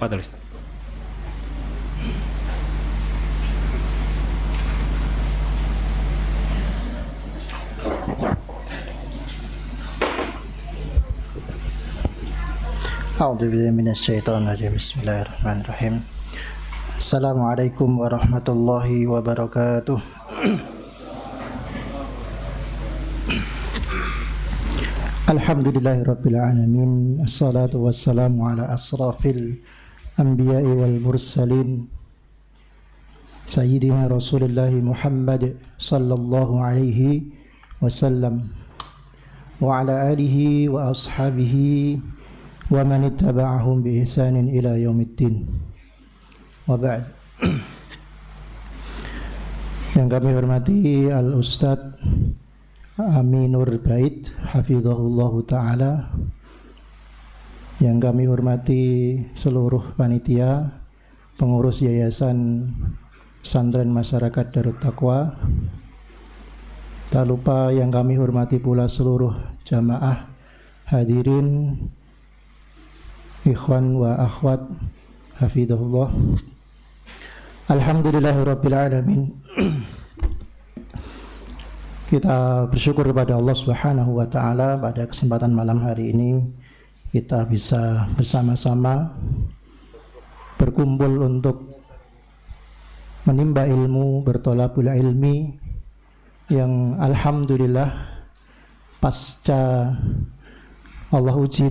Fadhil Ustaz. A'udzubillahi minasyaitonirrajim. Bismillahirrahmanirrahim. Assalamualaikum warahmatullahi wabarakatuh. Alhamdulillahirabbil alamin. Assalatu wassalamu ala asrafil anbiya'i wal mursalin sayyidina Rasulillah Muhammad sallallahu alaihi wasallam wa ala alihi wa ashabihi wa man ittaba'ahum bi ihsanin ila yaumiddin. Wa ba'd. Yang kami hormati Al-Ustadz Aminur Bait hafizahullahu ta'ala, yang kami hormati seluruh panitia pengurus Yayasan Pesantren Masyarakat Darut Taqwa, tak lupa yang kami hormati pula seluruh jamaah hadirin, ikhwan wa akhwat hafizahullah. Alhamdulillahirabbil alamin. Kita bersyukur kepada Allah Subhanahu wa taala pada kesempatan malam hari ini kita bisa bersama-sama berkumpul untuk menimba ilmu, bertolabul ilmi, yang alhamdulillah pasca Allah uji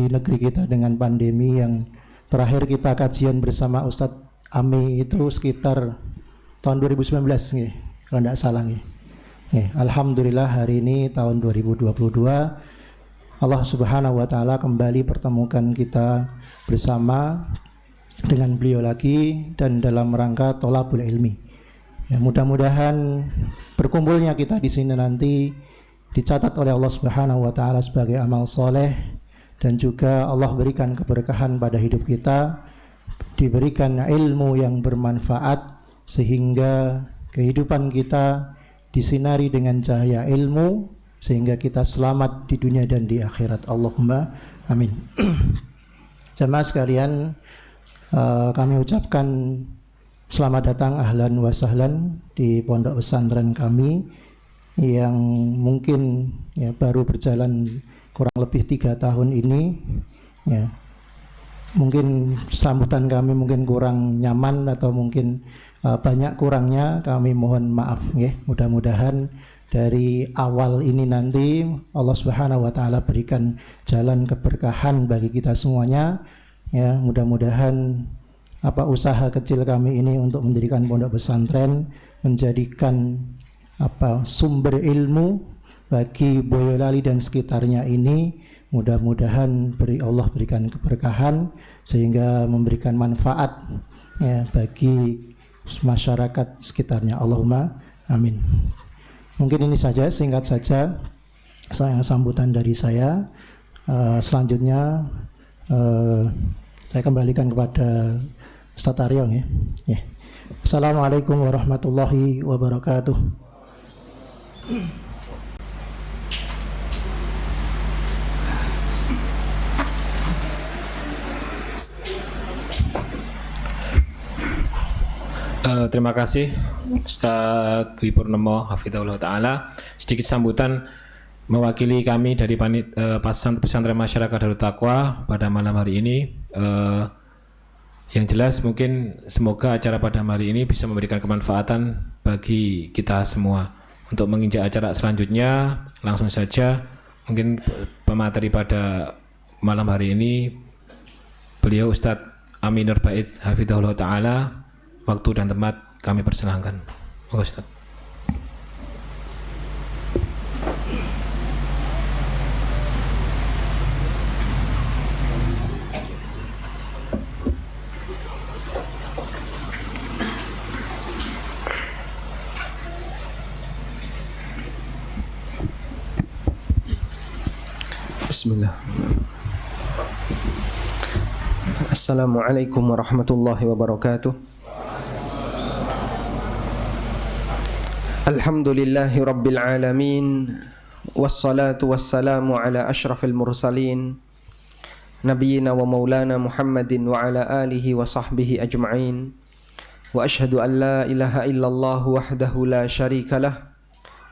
negeri kita dengan pandemi, yang terakhir kita kajian bersama Ustadz Ami itu sekitar tahun 2019 nih, kalau tidak salah nih. Alhamdulillah hari ini tahun 2022 Allah Subhanahu wa taala kembali pertemukan kita bersama dengan beliau lagi dan dalam rangka tholabul ilmi. Ya, mudah-mudahan berkumpulnya kita di sini nanti dicatat oleh Allah Subhanahu wa taala sebagai amal soleh, dan juga Allah berikan keberkahan pada hidup kita, diberikan ilmu yang bermanfaat sehingga kehidupan kita disinari dengan cahaya ilmu sehingga kita selamat di dunia dan di akhirat. Allahumma amin. Jamaah sekalian, kami ucapkan selamat datang, ahlan wa sahlan di pondok pesantren kami yang mungkin baru berjalan kurang lebih 3 tahun ini. Mungkin sambutan kami mungkin kurang nyaman atau mungkin banyak kurangnya, kami mohon maaf ya. Mudah-mudahan dari awal ini nanti Allah Subhanahu wa taala berikan jalan keberkahan bagi kita semuanya ya. Mudah-mudahan usaha kecil kami ini untuk mendirikan pondok pesantren menjadikan sumber ilmu bagi Boyolali dan sekitarnya ini. Mudah-mudahan Allah berikan keberkahan sehingga memberikan manfaat ya bagi masyarakat sekitarnya. Allahumma amin. Mungkin ini saja, singkat saja sambutan dari saya. Selanjutnya saya kembalikan kepada Ustaz Aryo ya. Assalamualaikum warahmatullahi wabarakatuh. Terima kasih Ustaz Dwi Purnomo hafizahullah ta'ala. Sedikit sambutan mewakili kami dari Pesantren Masyarakat Darut Taqwa pada malam hari ini. Yang jelas mungkin semoga acara pada hari ini bisa memberikan kemanfaatan bagi kita semua. Untuk menginjak acara selanjutnya, langsung saja mungkin pemateri pada malam hari ini beliau Ustadz Aminur Bait hafizahullah ta'ala. Waktu dan tempat kami persilahkan. Monggo Ustaz. Bismillah. Assalamualaikum warahmatullahi wabarakatuh. Alhamdulillahi rabbil alamin, wassalatu wassalamu ala ashrafil mursalin nabiyyina wa maulana Muhammadin wa ala alihi wa sahbihi ajma'in. Wa ashhadu an la ilaha illallah wahdahu la syarika lah.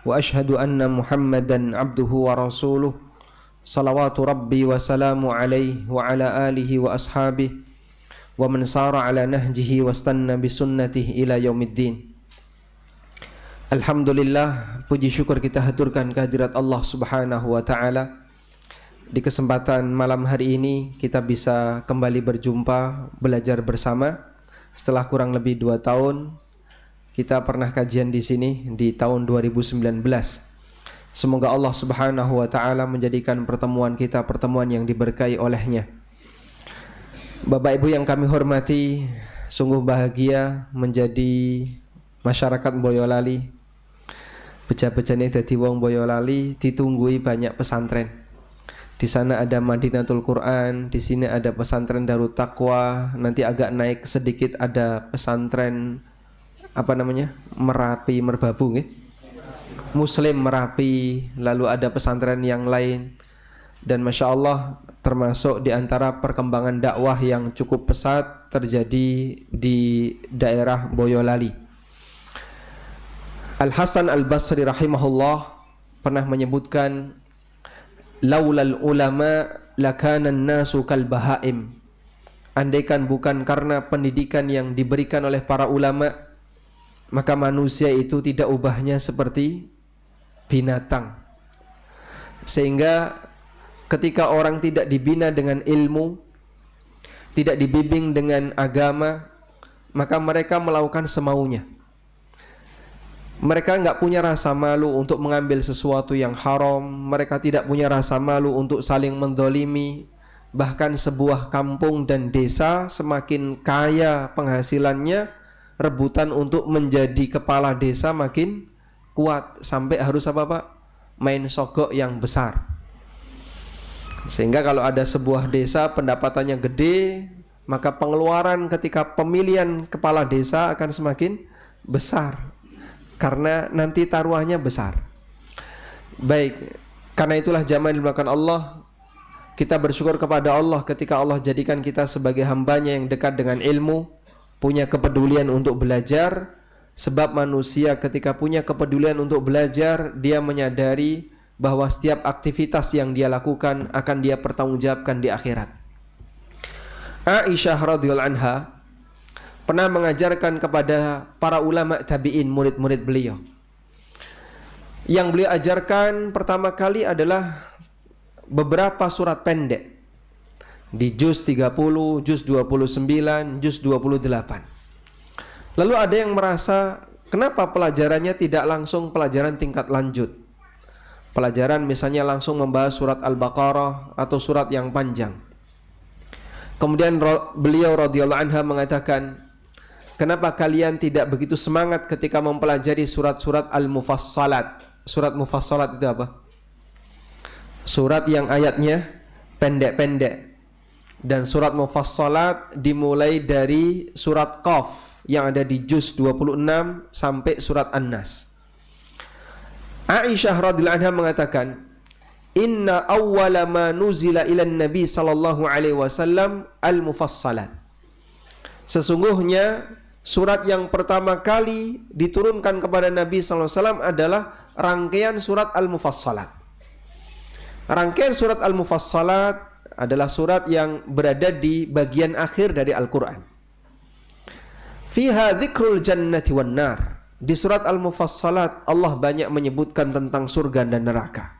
Wa ashhadu anna Muhammadan abduhu wa rasuluh. Salawatu rabbi wa salamu alaihi wa ala alihi wa ashabihi wa man sara ala nahjihi wa stanna bi sunnatihi ila yaumiddin. Alhamdulillah, puji syukur kita haturkan kehadirat Allah Subhanahu wa taala. Di kesempatan malam hari ini kita bisa kembali berjumpa, belajar bersama. Setelah kurang lebih 2 tahun kita pernah kajian di sini di tahun 2019. Semoga Allah Subhanahu wa taala menjadikan pertemuan kita pertemuan yang diberkahi olehnya. Bapak Ibu yang kami hormati, sungguh bahagia menjadi masyarakat Boyolali. Beja-bejane dadi wong Boyolali ditunggui banyak pesantren. Di sana ada Madinatul Quran, di sini ada pesantren Darut Taqwa, nanti agak naik sedikit ada pesantren Merapi Merbabu nggih. Muslim Merapi, lalu ada pesantren yang lain. Dan Masya Allah termasuk di antara perkembangan dakwah yang cukup pesat terjadi di daerah Boyolali. Al-Hasan Al-Basri rahimahullah pernah menyebutkan, laulal ulama lakana an-nasu kal bahaim. Andaikan bukan karena pendidikan yang diberikan oleh para ulama, maka manusia itu tidak ubahnya seperti binatang. Sehingga ketika orang tidak dibina dengan ilmu, tidak dibimbing dengan agama, maka mereka melakukan semaunya. Mereka enggak punya rasa malu untuk mengambil sesuatu yang haram. Mereka tidak punya rasa malu untuk saling mendolimi. Bahkan sebuah kampung dan desa semakin kaya penghasilannya, rebutan untuk menjadi kepala desa makin kuat. Sampai harus main sogok yang besar. Sehingga kalau ada sebuah desa pendapatannya gede, maka pengeluaran ketika pemilihan kepala desa akan semakin besar. Karena nanti taruhannya besar. Baik, karena itulah jamaah yang dimuliakan Allah, kita bersyukur kepada Allah ketika Allah jadikan kita sebagai hambanya yang dekat dengan ilmu, punya kepedulian untuk belajar. Sebab manusia ketika punya kepedulian untuk belajar, dia menyadari bahwa setiap aktivitas yang dia lakukan akan dia pertanggungjawabkan di akhirat. Aisyah radhiyallahu anha pernah mengajarkan kepada para ulama tabi'in, murid-murid beliau. Yang beliau ajarkan pertama kali adalah beberapa surat pendek. Di juz 30, juz 29, juz 28. Lalu ada yang merasa, kenapa pelajarannya tidak langsung pelajaran tingkat lanjut? Pelajaran misalnya langsung membahas surat Al-Baqarah atau surat yang panjang. Kemudian beliau radhiyallahu anha mengatakan, kenapa kalian tidak begitu semangat ketika mempelajari surat-surat Al-Mufassalat? Surat Mufassalat itu apa? Surat yang ayatnya pendek-pendek. Dan surat Mufassalat dimulai dari surat Qaf yang ada di juz 26 sampai surat An-Nas. Aisyah radhiyallahu anha mengatakan, inna awwala ma nuzila ila Nabi sallallahu alaihi wasallam Al-Mufassalat. Sesungguhnya surat yang pertama kali diturunkan kepada Nabi SAW adalah rangkaian surat Al-Mufassalat. Rangkaian surat Al-Mufassalat adalah surat yang berada di bagian akhir dari Al-Quran. Fiha dzikrul jannati wan nar. Di surat Al-Mufassalat Allah banyak menyebutkan tentang surga dan neraka.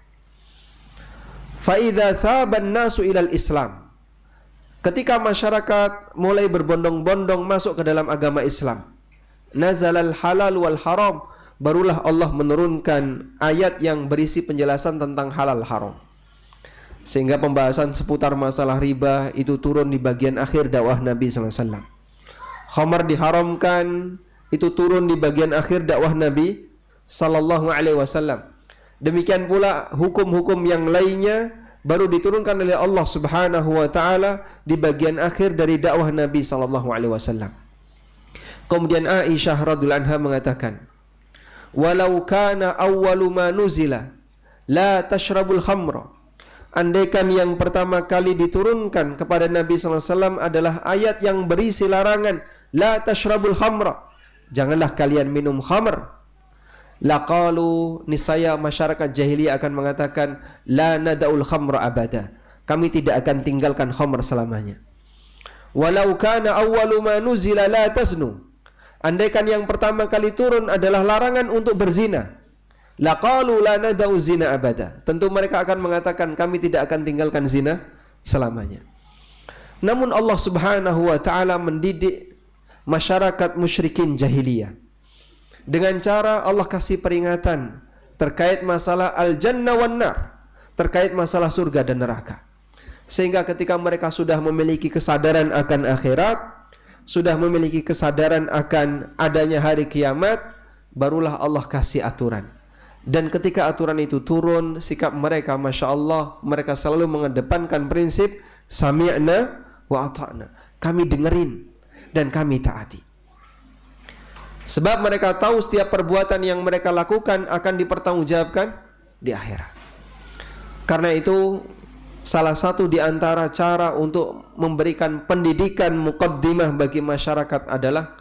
Fa idza thaban nasu ilal Islam. Ketika masyarakat mulai berbondong-bondong masuk ke dalam agama Islam, nazalal halal wal haram, barulah Allah menurunkan ayat yang berisi penjelasan tentang halal haram. Sehingga pembahasan seputar masalah riba itu turun di bagian akhir dakwah Nabi SAW. Khamar diharamkan itu turun di bagian akhir dakwah Nabi SAW. Demikian pula hukum-hukum yang lainnya baru diturunkan oleh Allah Subhanahu wa taala di bagian akhir dari dakwah Nabi sallallahu alaihi wasallam. Kemudian Aisyah radhiyallahu anha mengatakan, "Walau kana awwalu ma nuzila la tashrabul khamra." andaikan yang pertama kali diturunkan kepada Nabi SAW adalah ayat yang berisi larangan, la tashrabul khamra, janganlah kalian minum khamr, laqalu, niscaya masyarakat jahiliyah akan mengatakan, la nada'ul khamra abada, kami tidak akan tinggalkan khamr selamanya. Walau kana awwalu ma nuzila la taznu, andaikan yang pertama kali turun adalah larangan untuk berzina, laqalu la nada'u zina abada, tentu mereka akan mengatakan kami tidak akan tinggalkan zina selamanya. Namun Allah Subhanahu wa taala mendidik masyarakat musyrikin jahiliyah dengan cara Allah kasih peringatan terkait masalah al-jannah wan nar, terkait masalah surga dan neraka. Sehingga ketika mereka sudah memiliki kesadaran akan akhirat, sudah memiliki kesadaran akan adanya hari kiamat, barulah Allah kasih aturan. Dan ketika aturan itu turun, sikap mereka, Masya Allah, mereka selalu mengedepankan prinsip sami'na wa ata'na, kami dengerin dan kami taati. Sebab mereka tahu setiap perbuatan yang mereka lakukan akan dipertanggungjawabkan di akhirat. Karena itu salah satu di antara cara untuk memberikan pendidikan muqaddimah bagi masyarakat adalah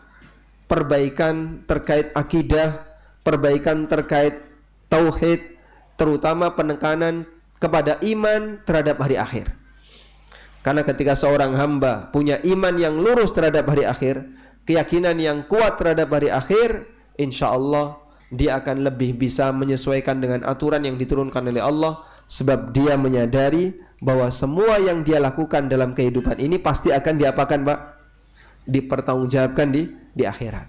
perbaikan terkait akidah, perbaikan terkait tauhid, terutama penekanan kepada iman terhadap hari akhir. Karena ketika seorang hamba punya iman yang lurus terhadap hari akhir, keyakinan yang kuat terhadap hari akhir, insya Allah dia akan lebih bisa menyesuaikan dengan aturan yang diturunkan oleh Allah, sebab dia menyadari bahwa semua yang dia lakukan dalam kehidupan ini pasti akan diapakan, Pak? Dipertanggungjawabkan di akhirat.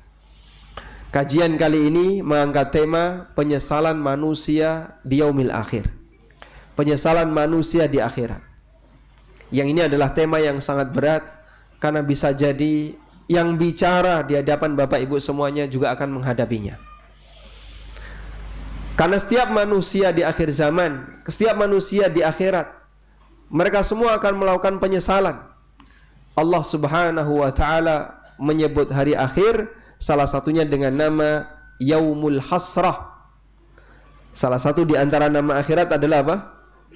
Kajian kali ini mengangkat tema penyesalan manusia di yaumil akhir. Penyesalan manusia di akhirat. Yang ini adalah tema yang sangat berat, karena bisa jadi yang bicara di hadapan Bapak Ibu semuanya juga akan menghadapinya. Karena setiap manusia di akhir zaman, setiap manusia di akhirat, mereka semua akan melakukan penyesalan. Allah Subhanahu wa taala menyebut hari akhir salah satunya dengan nama Yaumul Hasrah. Salah satu di antara nama akhirat adalah apa?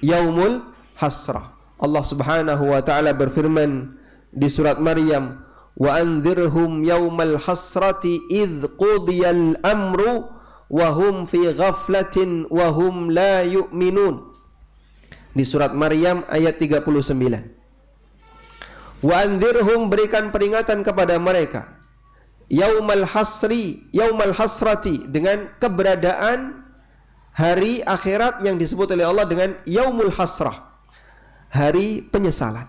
Yaumul Hasrah. Allah Subhanahu wa taala berfirman di surat Maryam, "Wa anzirhum yaumal hasrati idz qudiyal amru wa hum fi ghaflatin wa hum la yu'minun." Di surat Maryam ayat 39. Wa anzirhum, berikan peringatan kepada mereka, yaumal hasrati, dengan keberadaan hari akhirat yang disebut oleh Allah dengan yaumul hasrah, hari penyesalan.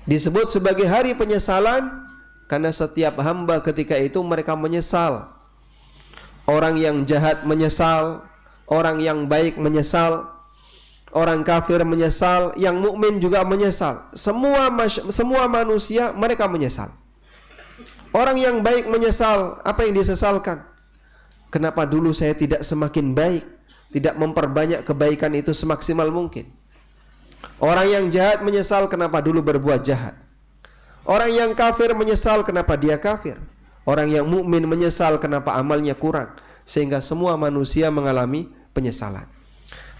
Disebut sebagai hari penyesalan karena setiap hamba ketika itu mereka menyesal. Orang yang jahat menyesal, orang yang baik menyesal, orang kafir menyesal, yang mukmin juga menyesal. Semua manusia mereka menyesal. Orang yang baik menyesal, apa yang disesalkan? Kenapa dulu saya tidak semakin baik, tidak memperbanyak kebaikan itu semaksimal mungkin? Orang yang jahat menyesal, kenapa dulu berbuat jahat? Orang yang kafir menyesal, kenapa dia kafir? Orang yang mukmin menyesal, kenapa amalnya kurang? Sehingga semua manusia mengalami penyesalan.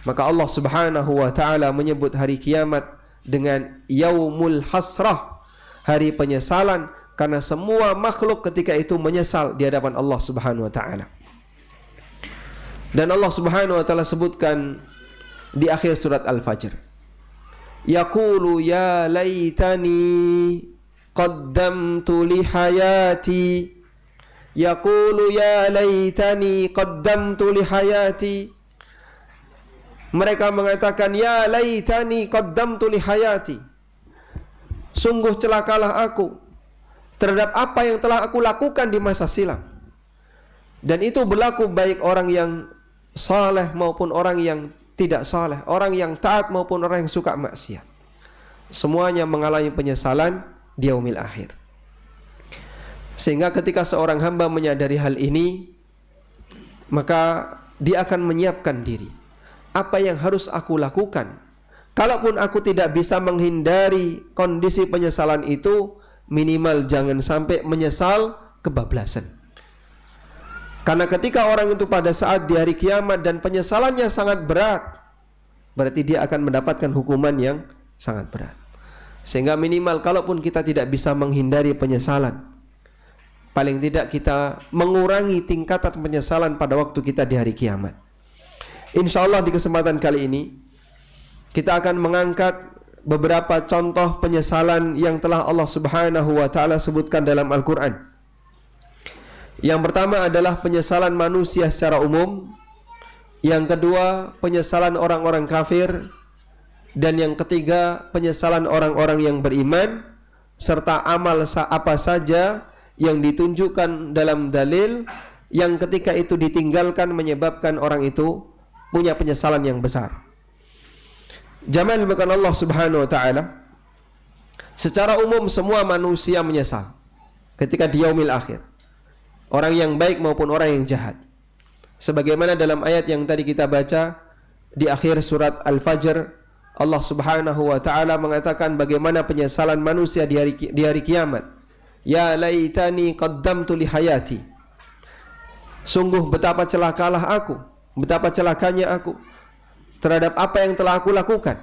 Maka Allah Subhanahu wa taala menyebut hari kiamat dengan yaumul hasrah, hari penyesalan, karena semua makhluk ketika itu menyesal di hadapan Allah Subhanahu wa taala. Dan Allah Subhanahu wa taala sebutkan di akhir surat Al-Fajr, yaqulu ya laitani qaddamtu li hayati, yaqulu ya laitani qaddamtu li hayati. Mereka mengatakan, ya laitani qaddamtu li hayati, sungguh celakalah aku terhadap apa yang telah aku lakukan di masa silam. Dan itu berlaku baik orang yang saleh maupun orang yang tidak saleh, orang yang taat maupun orang yang suka maksiat. Semuanya mengalami penyesalan di yaumil akhir. Sehingga ketika seorang hamba menyadari hal ini, maka dia akan menyiapkan diri. Apa yang harus aku lakukan? Kalaupun aku tidak bisa menghindari kondisi penyesalan itu, minimal jangan sampai menyesal kebablasan. Karena ketika orang itu pada saat di hari kiamat dan penyesalannya sangat berat, berarti dia akan mendapatkan hukuman yang sangat berat. Sehingga minimal kalaupun kita tidak bisa menghindari penyesalan, paling tidak kita mengurangi tingkatan penyesalan pada waktu kita di hari kiamat. Insya Allah di kesempatan kali ini kita akan mengangkat beberapa contoh penyesalan yang telah Allah Subhanahu wa taala sebutkan dalam Al-Qur'an. Yang pertama adalah penyesalan manusia secara umum, yang kedua penyesalan orang-orang kafir, dan yang ketiga penyesalan orang-orang yang beriman, serta amal apa saja yang ditunjukkan dalam dalil yang ketika itu ditinggalkan menyebabkan orang itu punya penyesalan yang besar. Jamaah dimuliakan Allah Subhanahu wa taala, secara umum semua manusia menyesal ketika di yaumil akhir, orang yang baik maupun orang yang jahat. Sebagaimana dalam ayat yang tadi kita baca di akhir surat Al-Fajr, Allah Subhanahu wa taala mengatakan bagaimana penyesalan manusia di hari kiamat. Ya laitani qaddamtu li hayati. Sungguh betapa celakalah aku, betapa celakanya aku terhadap apa yang telah aku lakukan.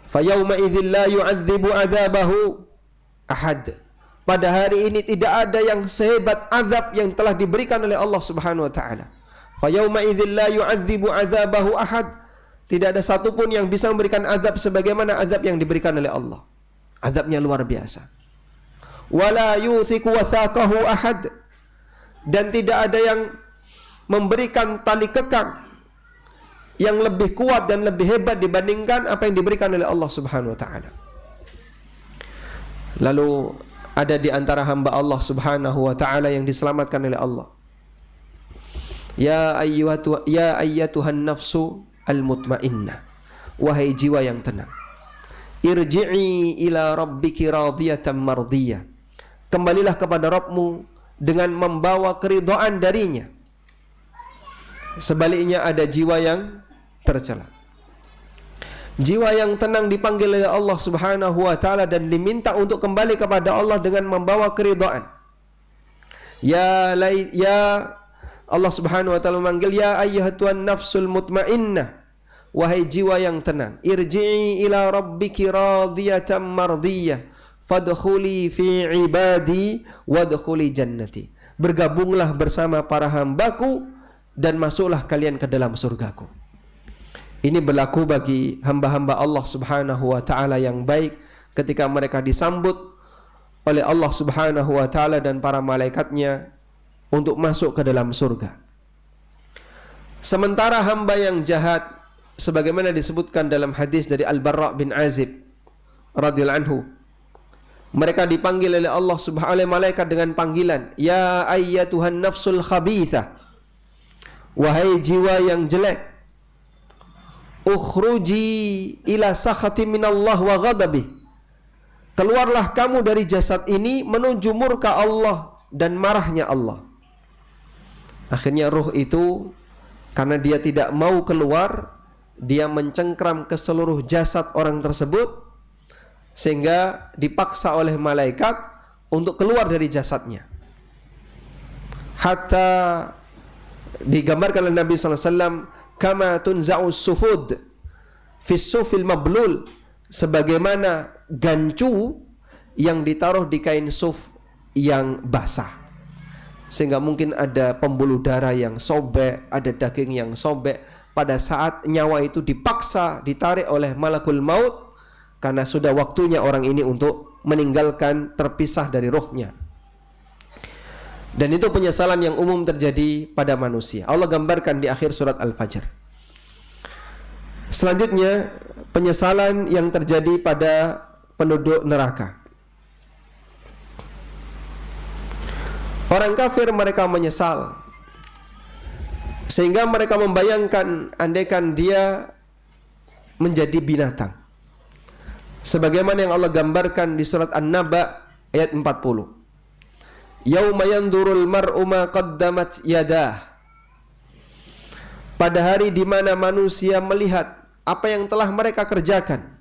Fa yauma idzil la yu'adzibu 'adzabahu ahad. Pada hari ini tidak ada yang sehebat azab yang telah diberikan oleh Allah Subhanahu wa taala. Fa yauma idzil la yu'adzibu 'adzabahu ahad. Tidak ada satupun yang bisa memberikan azab sebagaimana azab yang diberikan oleh Allah. Azabnya luar biasa. Wala yuthiqu wathaqahu ahad. Dan tidak ada yang memberikan tali kekang yang lebih kuat dan lebih hebat dibandingkan apa yang diberikan oleh Allah Subhanahu wa taala. Lalu ada di antara hamba Allah Subhanahu wa taala yang diselamatkan oleh Allah. Ya ayyatuhan nafsu al-mutmainnah, wahai jiwa yang tenang, irji'i ila rabbiki radiyatan mardiyah, kembalilah kepada Rabbmu dengan membawa keridhaan darinya. Sebaliknya ada jiwa yang tercela. Jiwa yang tenang dipanggil oleh Allah Subhanahu wa taala dan diminta untuk kembali kepada Allah dengan membawa keridhaan. Ya Allah Subhanahu wa taala memanggil, ya ayyatuhan nafsul mutmainnah, wahai jiwa yang tenang, irji'i ila rabbiki radiyatan mardiyah, fadkhuli fi ibadi wadkhuli jannati. Bergabunglah bersama para hambaku dan masuklah kalian ke dalam surgaku. Ini berlaku bagi hamba-hamba Allah Subhanahu wa taala yang baik ketika mereka disambut oleh Allah Subhanahu wa taala dan para malaikatnya untuk masuk ke dalam surga. Sementara hamba yang jahat, sebagaimana disebutkan dalam hadis dari Al-Barra bin Azib radhiyallahu anhu, mereka dipanggil oleh Allah Subhanahu oleh malaikat dengan panggilan, ya ayyatuhan nafsul khabithah, wahai jiwa yang jelek, ukhruji ila sakhati minallah wa ghadabi, keluarlah kamu dari jasad ini menuju murka Allah dan marahnya Allah. Akhirnya ruh itu karena dia tidak mau keluar, dia mencengkram ke seluruh jasad orang tersebut sehingga dipaksa oleh malaikat untuk keluar dari jasadnya. Hatta digambarkan oleh Nabi SAW, kama tunza'us sufud fis sufil mablul, sebagaimana gancu yang ditaruh di kain suf yang basah, sehingga mungkin ada pembuluh darah yang sobek, ada daging yang sobek. Pada saat nyawa itu dipaksa ditarik oleh malakul maut, karena sudah waktunya orang ini untuk meninggalkan, terpisah dari rohnya. Dan itu penyesalan yang umum terjadi pada manusia. Allah gambarkan di akhir surat Al-Fajr. Selanjutnya, penyesalan yang terjadi pada penduduk neraka. Orang kafir mereka menyesal, sehingga mereka membayangkan andaikan dia menjadi binatang. Sebagaimana yang Allah gambarkan di surat An-Naba ayat 40. Yauma yandurul mar'u ma qaddamat yadah. Pada hari di mana manusia melihat apa yang telah mereka kerjakan.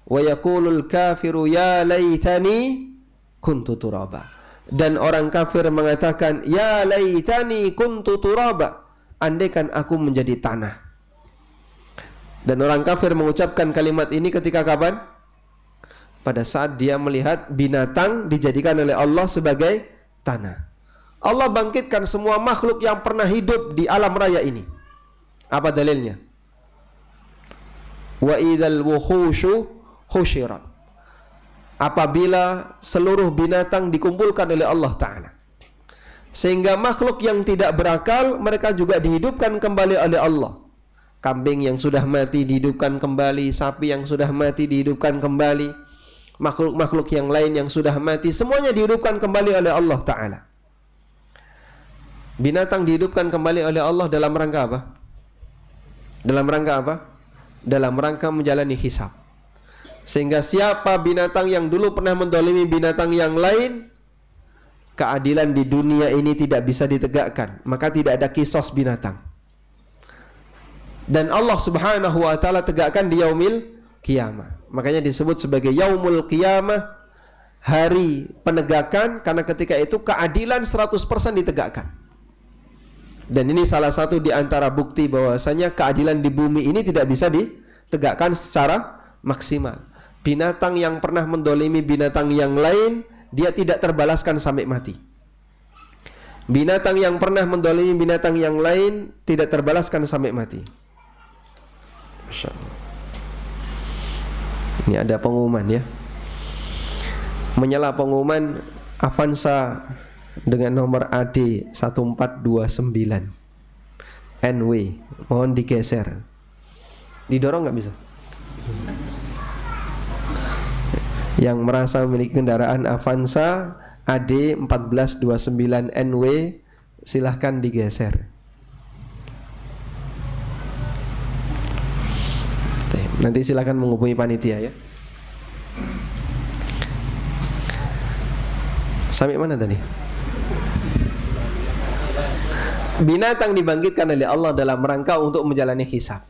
Wa yaqulul kafiru ya laitani kuntu turaba. Dan orang kafir mengatakan, ya laitani kuntu turaba, andaikan aku menjadi tanah. Dan orang kafir mengucapkan kalimat ini ketika kapan? Pada saat dia melihat binatang dijadikan oleh Allah sebagai tanah. Allah bangkitkan semua makhluk yang pernah hidup di alam raya ini. Apa dalilnya? Wa idzal wuhushu husyirat. Apabila seluruh binatang dikumpulkan oleh Allah Ta'ala, sehingga makhluk yang tidak berakal mereka juga dihidupkan kembali oleh Allah. Kambing yang sudah mati dihidupkan kembali, sapi yang sudah mati dihidupkan kembali, makhluk-makhluk yang lain yang sudah mati semuanya dihidupkan kembali oleh Allah Ta'ala. Binatang dihidupkan kembali oleh Allah dalam rangka apa? Dalam rangka apa? Dalam rangka menjalani hisab. Sehingga siapa binatang yang dulu pernah mendolimi binatang yang lain, keadilan di dunia ini tidak bisa ditegakkan, maka tidak ada kisos binatang. Dan Allah Subhanahu wa taala tegakkan di yaumil qiyamah. Makanya disebut sebagai yaumul qiyamah, hari penegakan, karena ketika itu keadilan 100% ditegakkan. Dan ini salah satu di antara bukti bahwasanya keadilan di bumi ini tidak bisa ditegakkan secara maksimal. Binatang yang pernah mendolimi binatang yang lain, dia tidak terbalaskan sampai mati. Binatang yang pernah mendolimi binatang yang lain tidak terbalaskan sampai mati. Masya Allah. Ini ada pengumuman ya. Menyala pengumuman Avanza dengan nomor AD 1429 NW, mohon digeser. Didorong nggak bisa? Yang merasa memiliki kendaraan Avanza AD 1429 NW, silahkan digeser. Nanti silahkan menghubungi panitia ya. Sampai mana tadi? Binatang dibangkitkan oleh Allah dalam rangka untuk menjalani hisab.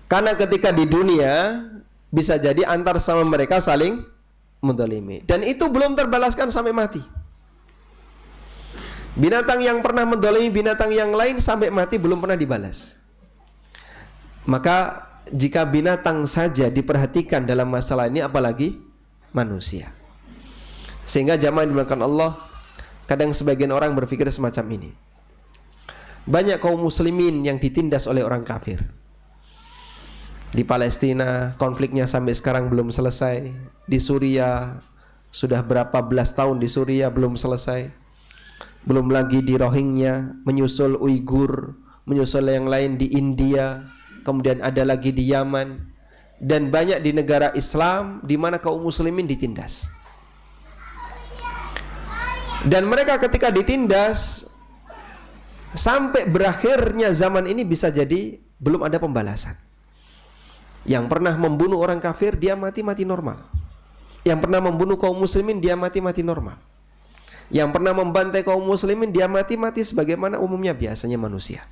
Karena ketika di dunia bisa jadi antar sama mereka saling mendolimi, dan itu belum terbalaskan sampai mati. Binatang yang pernah mendolimi binatang yang lain sampai mati belum pernah dibalas. Maka jika binatang saja diperhatikan dalam masalah ini, apalagi manusia. Sehingga jamaah dimuliakan Allah, kadang sebagian orang berpikir semacam ini. Banyak kaum muslimin yang ditindas oleh orang kafir. Di Palestina konfliknya sampai sekarang belum selesai. Di Suriah sudah berapa belas tahun di Suriah belum selesai. Belum lagi di Rohingya, menyusul Uighur, menyusul yang lain di India, kemudian ada lagi di Yaman, dan banyak di negara Islam di mana kaum muslimin ditindas. Dan mereka ketika ditindas sampai berakhirnya zaman ini bisa jadi belum ada pembalasan. Yang pernah membunuh orang kafir dia mati-mati normal. Yang pernah membunuh kaum muslimin dia mati-mati normal. Yang pernah membantai kaum muslimin dia mati-mati sebagaimana umumnya biasanya manusia.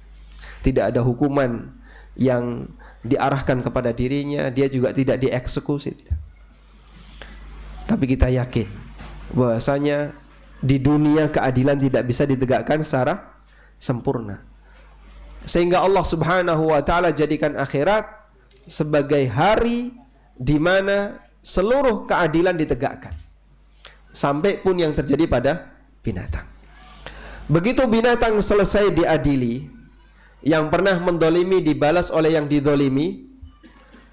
Tidak ada hukuman yang diarahkan kepada dirinya, dia juga tidak dieksekusi, tidak. Tapi kita yakin bahwasanya di dunia keadilan tidak bisa ditegakkan secara sempurna. Sehingga Allah Subhanahu wa taala jadikan akhirat sebagai hari di mana seluruh keadilan ditegakkan. Sampai pun yang terjadi pada binatang. Begitu binatang selesai diadili, yang pernah mendolimi dibalas oleh yang didolimi,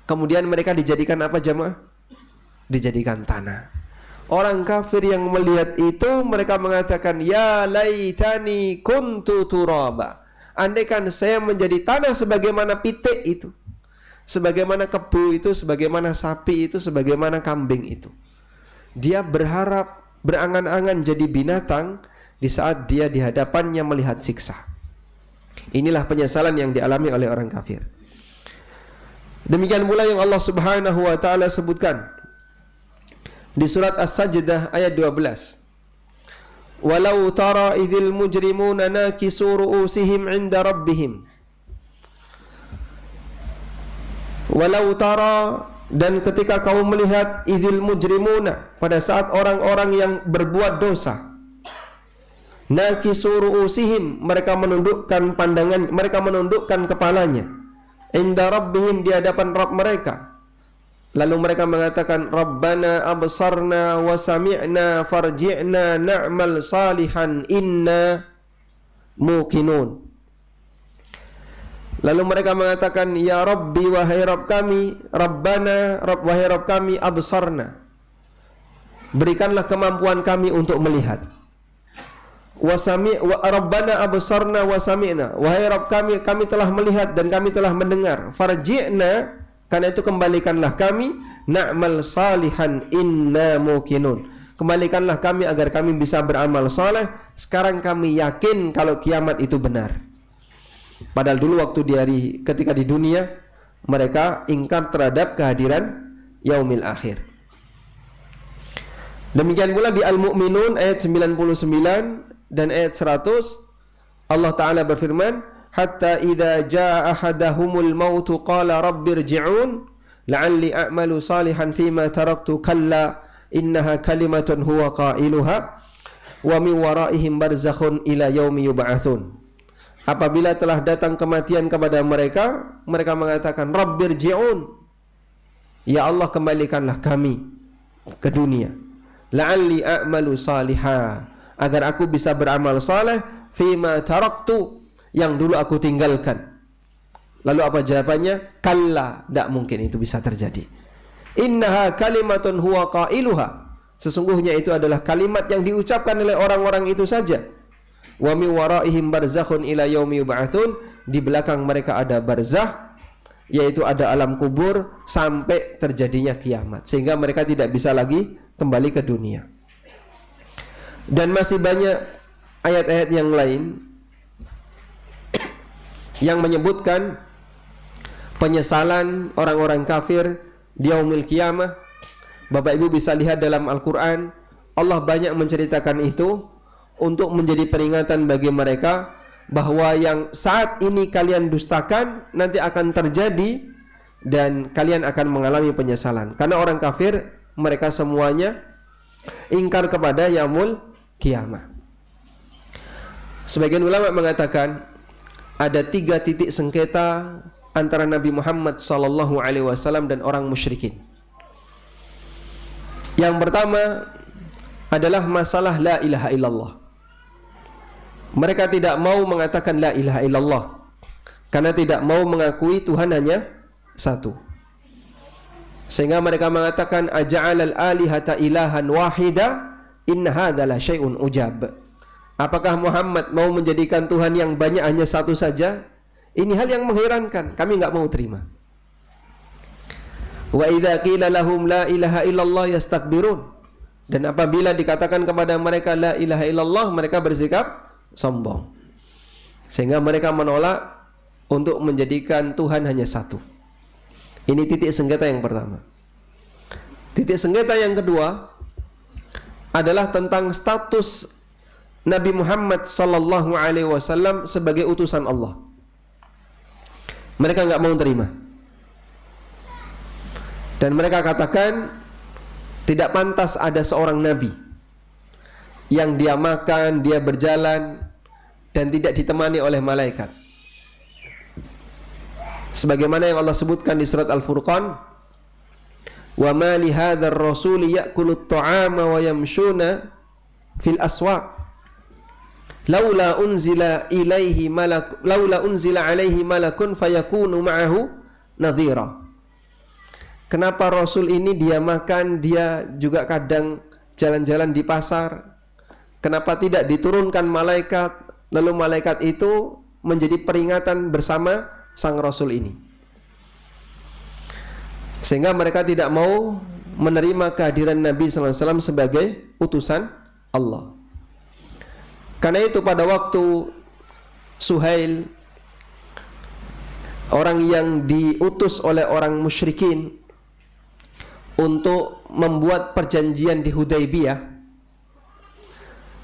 kemudian mereka dijadikan apa jamaah? Dijadikan tanah. Orang kafir yang melihat itu mereka mengatakan, ya laitani kuntu turaba. Andaikan saya menjadi tanah sebagaimana pitik itu, sebagaimana kebu itu, sebagaimana sapi itu, sebagaimana kambing itu. Dia berharap, berangan-angan jadi binatang di saat dia di hadapannya melihat siksa. Inilah penyesalan yang dialami oleh orang kafir. Demikian pula yang Allah Subhanahu wa taala sebutkan di surat As-Sajdah ayat 12. Walau tara idzil mujrimuna nakisu ru'usihim 'inda rabbihim. Walau tara, dan ketika kamu melihat idzil mujrimuna, pada saat orang-orang yang berbuat dosa, nakisu ru'usihim, mereka menundukkan pandangan, mereka menundukkan kepalanya, inda rabbihim, di hadapan Rabb mereka. Lalu mereka mengatakan, Rabbana absarna wa sami'na farji'na na'mal salihan inna muqinun. Lalu mereka mengatakan, ya Rabbi, wahai Rabb kami, Rabbana, wahai Rabb kami, absarna, berikanlah kemampuan kami untuk melihat. Rabbana absarna wa sami'na, wahai Rabb kami, kami telah melihat dan kami telah mendengar. Farji'na, karena itu kembalikanlah kami, na'mal salihan inna muqinun, kembalikanlah kami agar kami bisa beramal saleh. Sekarang kami yakin kalau kiamat itu benar. Padahal dulu waktu ketika di dunia mereka ingkar terhadap kehadiran yaumil akhir. Demikian pula di Al-Mu'minun ayat 99 dan ayat 100, Allah Ta'ala berfirman, hatta idza jaa ahadahumul mautu qala rabbirji'un la'alli a'malu salihan fima taraktu kalla innaha kalimatun huwa qailuha wa min waraihim barzakhun ila yaumi yub'atsun. Apabila telah datang kematian kepada mereka, mereka mengatakan, rabbirji'un, ya Allah kembalikanlah kami ke dunia, la'alli a'malu salihah, agar aku bisa beramal saleh, fima taraktu, yang dulu aku tinggalkan. Lalu apa jawabannya? Kalla, tidak mungkin itu bisa terjadi. Innaha kalimatun huwa qailuha, sesungguhnya itu adalah kalimat yang diucapkan oleh orang-orang itu saja. Wa min waraihim barzakhun ila yaumi yub'atsun, di belakang mereka ada barzakh, yaitu ada alam kubur sampai terjadinya kiamat, sehingga mereka tidak bisa lagi kembali ke dunia. Dan masih banyak ayat-ayat yang lain yang menyebutkan penyesalan orang-orang kafir di yaumil qiyamah. Bapak Ibu bisa lihat dalam Al-Quran, Allah banyak menceritakan itu untuk menjadi peringatan bagi mereka bahwa yang saat ini kalian dustakan nanti akan terjadi dan kalian akan mengalami penyesalan. Karena orang kafir mereka semuanya ingkar kepada yaumul qiyamah. Sebagian ulama mengatakan ada 3 titik sengketa antara Nabi Muhammad SAW dan orang musyrikin. Yang pertama adalah masalah la ilaha illallah. Mereka tidak mau mengatakan la ilaha illallah karena tidak mau mengakui Tuhan hanya satu. Sehingga mereka mengatakan aja'alal alihata ilahan wahida inna hadza la syai'un ujab. Apakah Muhammad mau menjadikan Tuhan yang banyak hanya satu saja? Ini hal yang mengherankan, kami enggak mau terima. Wa idza qila lahum la ilaha illallah yastakbirun. Dan apabila dikatakan kepada mereka la ilaha illallah, mereka bersikap sombong, sehingga mereka menolak untuk menjadikan Tuhan hanya satu. Ini titik sengketa yang pertama. Titik sengketa yang kedua adalah tentang status Nabi Muhammad SAW sebagai utusan Allah. Mereka enggak mau terima, dan mereka katakan tidak pantas ada seorang Nabi yang dia makan, dia berjalan dan tidak ditemani oleh malaikat. Sebagaimana yang Allah sebutkan di surat Al-Furqan, wa ma li hadzal rasuli ya'kulu at-ta'ama wa yamshuna fil aswaq laula unzila alaihi malakun fayakunu ma'ahu nadhira. Kenapa Rasul ini dia makan, dia juga kadang jalan-jalan di pasar? Kenapa tidak diturunkan malaikat, lalu malaikat itu menjadi peringatan bersama sang Rasul ini? Sehingga mereka tidak mau menerima kehadiran Nabi SAW sebagai utusan Allah. Karena itu pada waktu Suhail, orang yang diutus oleh orang musyrikin untuk membuat perjanjian di Hudaybiyah,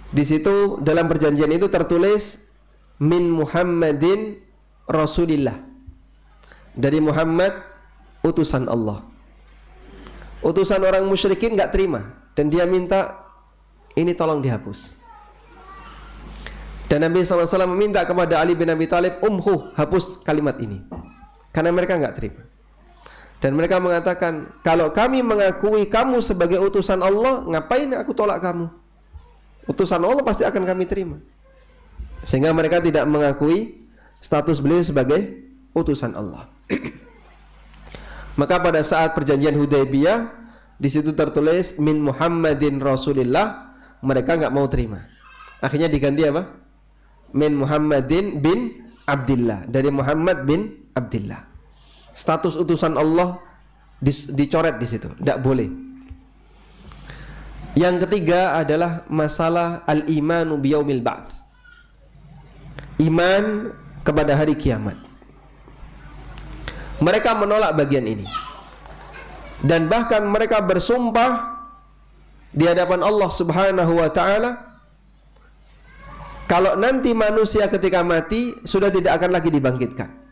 di situ dalam perjanjian itu tertulis min Muhammadin Rasulillah, dari Muhammad utusan Allah. Utusan orang musyrikin enggak terima dan dia minta ini tolong dihapus. Dan Nabi SAW meminta kepada Ali bin Abi Thalib, hapus kalimat ini. karena mereka nggak terima. Dan mereka mengatakan, kalau kami mengakui kamu sebagai utusan Allah, ngapain aku tolak kamu? Utusan Allah pasti akan kami terima. Sehingga mereka tidak mengakui status beliau sebagai utusan Allah. Maka pada saat perjanjian Hudaybiyah, di situ tertulis min Muhammadin Rasulillah, mereka nggak mau terima. Akhirnya diganti apa? Min Muhammadin bin Abdillah, dari Muhammad bin Abdillah. Status utusan Allah dicoret di situ, tidak boleh. Yang ketiga adalah masalah al-imanu biyaumil ba'ts. Iman kepada hari kiamat. Mereka menolak bagian ini. Dan bahkan mereka bersumpah di hadapan Allah Subhanahu wa taala, kalau nanti manusia ketika mati sudah tidak akan lagi dibangkitkan.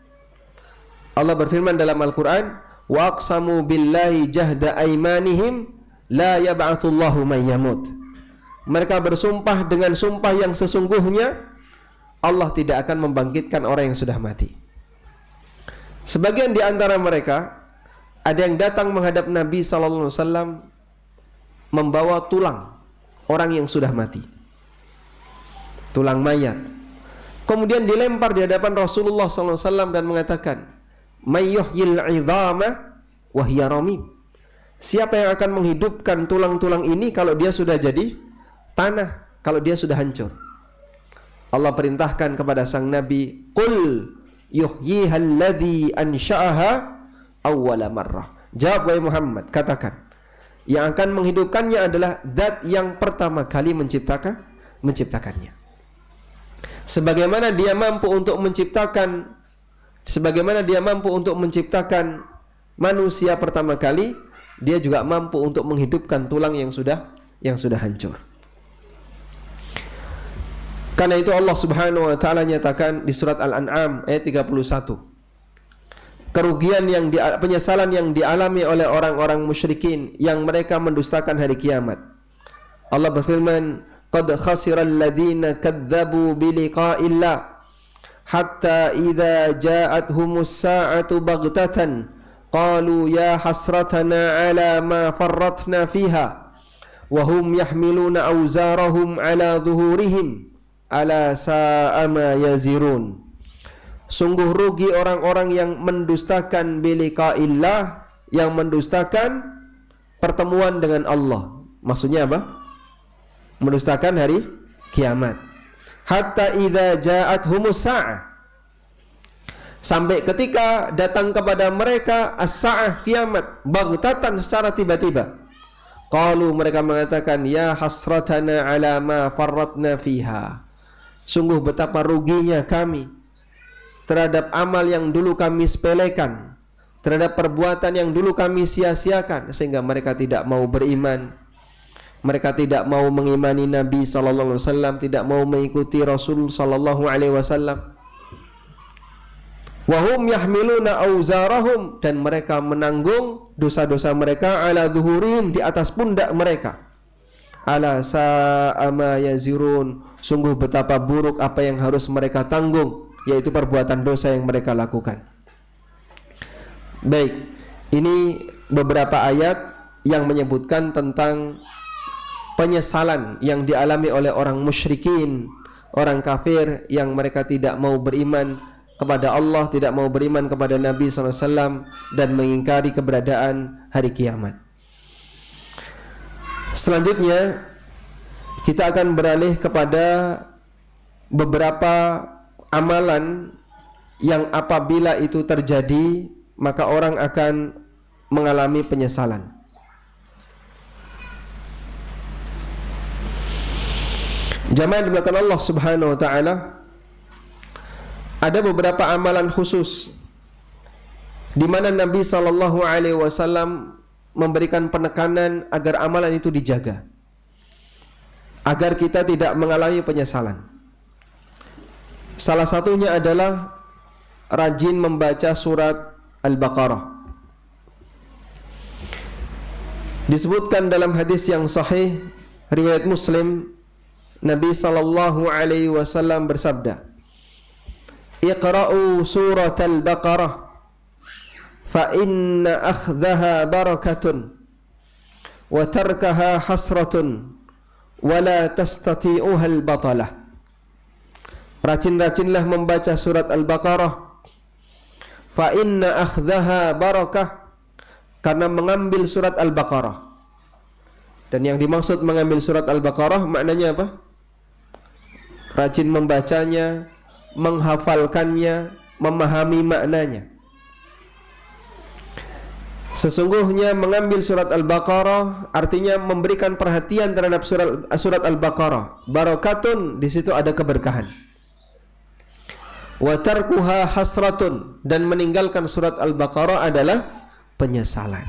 Allah berfirman dalam Al-Quran, wa aqsamu billahi jahda aimanihim la yab'atsullahu man yamut. Mereka bersumpah dengan sumpah yang sesungguhnya Allah tidak akan membangkitkan orang yang sudah mati. Sebagian di antara mereka ada yang datang menghadap Nabi SAW membawa tulang orang yang sudah mati, tulang mayat. Kemudian dilempar di hadapan Rasulullah SAW dan mengatakan, mayyuhyil 'idhama wa hiya ramim. Siapa yang akan menghidupkan tulang-tulang ini kalau dia sudah jadi tanah, kalau dia sudah hancur? Allah perintahkan kepada sang Nabi, qul yuhyihal ladzi ansha'aha awwala marrah. Jawab wahai Muhammad, katakan, yang akan menghidupkannya adalah zat yang pertama kali menciptakannya. Sebagaimana dia mampu untuk menciptakan manusia pertama kali, dia juga mampu untuk menghidupkan tulang yang sudah hancur. Karena itu Allah Subhanahu wa taala nyatakan di surat Al-An'am ayat 31. Kerugian penyesalan yang dialami oleh orang-orang musyrikin yang mereka mendustakan hari kiamat. Allah berfirman, qad khasiral ladzina kadzdzabu bi liqa'illah hatta idza ja'athumus sa'atu baghtatan qalu ya hasratana ala ma farratna fiha wa hum yahmiluna awzarahum ala zuhurihim ala sa'a ma yazirun. Sungguh rugi orang-orang yang mendustakan biliqa'illah, yang mendustakan pertemuan dengan Allah. Maksudnya apa? Mendustakan hari kiamat. Hatta idza ja'athumus sa'ah, sampai ketika datang kepada mereka as-sa'ah, kiamat, baghtatan, secara tiba-tiba. Qalu, mereka mengatakan, ya hasratana ala ma farratna fiha. Sungguh betapa ruginya kami terhadap amal yang dulu kami sepelekan, terhadap perbuatan yang dulu kami sia-siakan, sehingga mereka tidak mau beriman. Mereka tidak mau mengimani Nabi SAW, tidak mau mengikuti Rasul SAW. Wahum yahmiluna auzarahum, dan mereka menanggung dosa-dosa mereka ala zuhurihim, di atas pundak mereka. Ala sa'a ma yazirun, sungguh betapa buruk apa yang harus mereka tanggung, yaitu perbuatan dosa yang mereka lakukan. Baik, ini beberapa ayat yang menyebutkan tentang penyesalan yang dialami oleh orang musyrikin, orang kafir yang mereka tidak mau beriman kepada Allah, tidak mau beriman kepada Nabi SAW, dan mengingkari keberadaan hari kiamat. Selanjutnya kita akan beralih kepada beberapa amalan yang apabila itu terjadi maka orang akan mengalami penyesalan. Jamaah dimuliakan Allah Subhanahu wa taala, ada beberapa amalan khusus di mana Nabi sallallahu alaihi wasallam memberikan penekanan agar amalan itu dijaga, agar kita tidak mengalami penyesalan. Salah satunya adalah rajin membaca surat Al-Baqarah. Disebutkan dalam hadis yang sahih riwayat Muslim, Nabi sallallahu alaihi wasallam bersabda, "Iqra'u surat Al-Baqarah fa inna akhdhaha barakatun wa tarkaha hasratun wa la tastati'uha al-batalah. Rajin-rajinlah membaca surat Al-Baqarah. Fa inna akhdhaha barakah, karena mengambil surat Al-Baqarah. Dan yang dimaksud mengambil surat Al-Baqarah maknanya apa? Rajin membacanya, menghafalkannya, memahami maknanya. Sesungguhnya mengambil surat Al-Baqarah artinya memberikan perhatian terhadap surat Al-Baqarah. Barakatun, di situ ada keberkahan. Wa tarkuha hasratun, dan meninggalkan surat Al-Baqarah adalah penyesalan.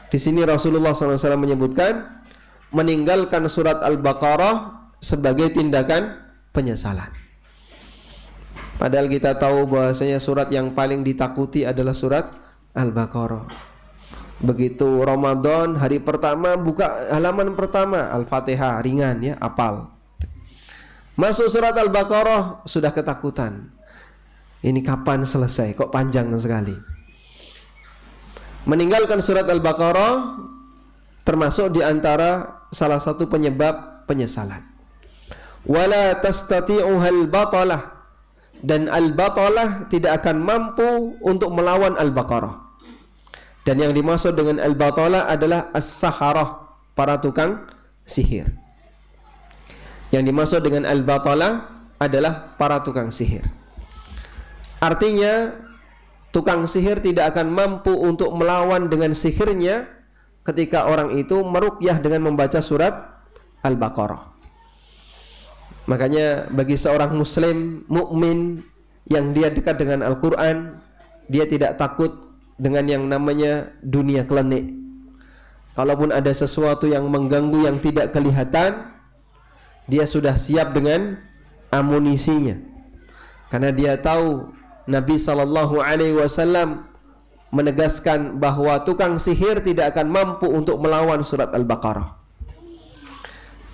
Di sini Rasulullah SAW menyebutkan meninggalkan surat Al-Baqarah sebagai tindakan penyesalan. Padahal kita tahu bahwasanya surat yang paling ditakuti adalah surat Al-Baqarah. Begitu Ramadan, hari pertama buka halaman pertama Al-Fatihah, ringan ya, hafal. Masuk surat Al-Baqarah sudah ketakutan. Ini kapan selesai? Kok panjang sekali? Meninggalkan surat Al-Baqarah termasuk di antara salah satu penyebab penyesalan. Wala tastati'uha al-batalah, dan al-batalah tidak akan mampu untuk melawan Al-Baqarah. Dan yang dimaksud dengan al-batalah adalah as-saharah, para tukang sihir. Yang dimaksud dengan al-batalah adalah para tukang sihir. Artinya tukang sihir tidak akan mampu untuk melawan dengan sihirnya ketika orang itu meruqyah dengan membaca surat Al-Baqarah. Makanya bagi seorang muslim mukmin yang dia dekat dengan Al-Quran, dia tidak takut dengan yang namanya dunia klenik. Kalaupun ada sesuatu yang mengganggu yang tidak kelihatan, dia sudah siap dengan amunisinya. Karena dia tahu Nabi SAW menegaskan bahwa tukang sihir tidak akan mampu untuk melawan surat Al-Baqarah.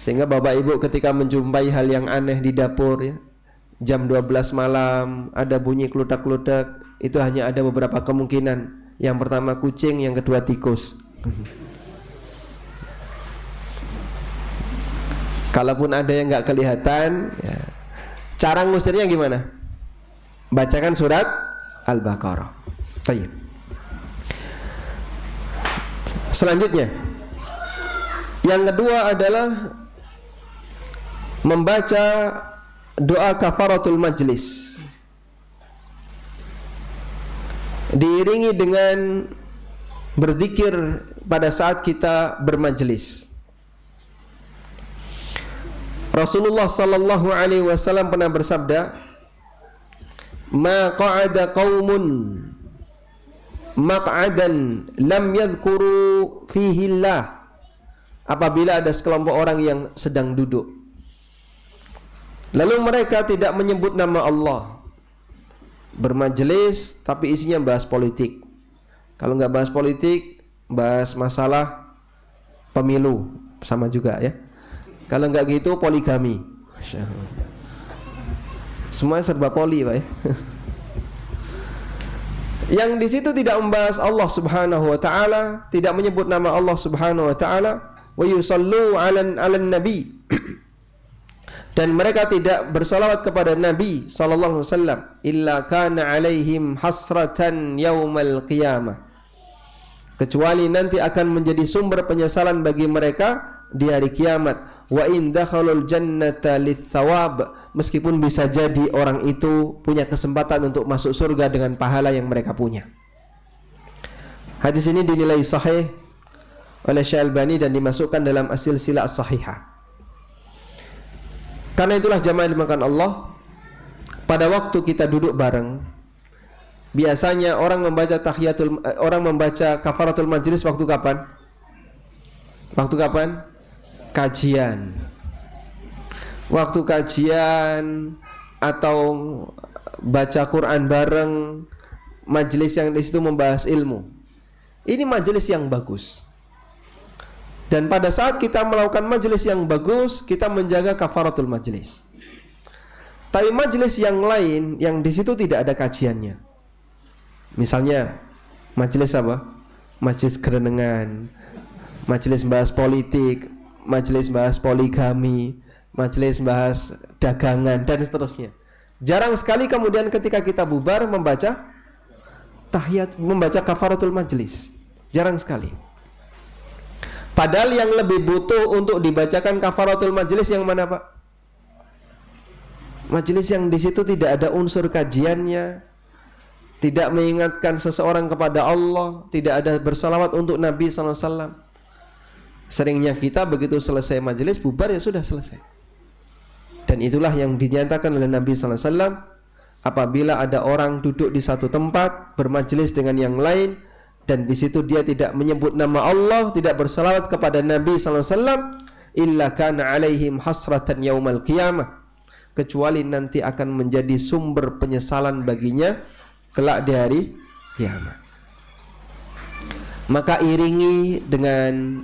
Sehingga bapak ibu ketika menjumpai hal yang aneh di dapur ya, jam 12 malam ada bunyi kludak-kludak, itu hanya ada beberapa kemungkinan. Yang pertama kucing, yang kedua tikus. Kalaupun ada yang nggak kelihatan ya, cara ngusirnya gimana? Bacakan surat Al-Baqarah. Baik. Selanjutnya, yang kedua adalah membaca doa kafaratul majlis, diiringi dengan berzikir pada saat kita bermajlis. Rasulullah sallallahu alaihi wasallam pernah bersabda, "Ma qa'ada qaumun maq'adan lam yadhkuru fihi Allah." Apabila ada sekelompok orang yang sedang duduk, lalu mereka tidak menyebut nama Allah, bermajelis tapi isinya bahas politik. Kalau nggak bahas politik, bahas masalah pemilu, sama juga ya. Kalau nggak gitu, poligami. Semuanya serba poli, Pak ya. Yang di situ tidak membahas Allah Subhanahu wa taala, tidak menyebut nama Allah Subhanahu wa taala, wa yusallu 'alan nabi. Dan mereka tidak bersalawat kepada Nabi sallallahu alaihi wasallam, illa kana 'alaihim hasratan yaumal qiyamah. Kecuali nanti akan menjadi sumber penyesalan bagi mereka di hari kiamat. Wa in dakhalul jannata litsawab, meskipun bisa jadi orang itu punya kesempatan untuk masuk surga dengan pahala yang mereka punya. Hadis ini dinilai sahih oleh Syekh Albani dan dimasukkan dalam as-silsilah as-sahihah. Karena itulah jamaah dimakan Allah, pada waktu kita duduk bareng, biasanya orang membaca kafaratul majlis waktu kapan? Waktu kapan? Kajian. Waktu kajian atau baca Quran bareng, majelis yang di situ membahas ilmu. Ini majelis yang bagus. Dan pada saat kita melakukan majelis yang bagus, kita menjaga kafaratul majelis. Tapi majelis yang lain yang di situ tidak ada kajiannya. Misalnya Majelis apa? Majelis kerenengan, majelis bahas politik, majelis bahas poligami, majelis bahas dagangan dan seterusnya. Jarang sekali kemudian ketika kita bubar membaca tahiyat, membaca kafaratul majelis. Jarang sekali. Padahal yang lebih butuh untuk dibacakan kafaratul majelis yang mana, Pak? Majelis yang di situ tidak ada unsur kajiannya, tidak mengingatkan seseorang kepada Allah, tidak ada bersalawat untuk Nabi SAW. Seringnya kita begitu selesai majelis bubar ya sudah selesai. Dan itulah yang dinyatakan oleh Nabi SAW, apabila ada orang duduk di satu tempat bermajelis dengan yang lain dan di situ dia tidak menyebut nama Allah, tidak bersalawat kepada Nabi SAW, illa kana alaihim hasratan yaumal qiyamah, kecuali nanti akan menjadi sumber penyesalan baginya kelak di hari kiamat. Maka iringi dengan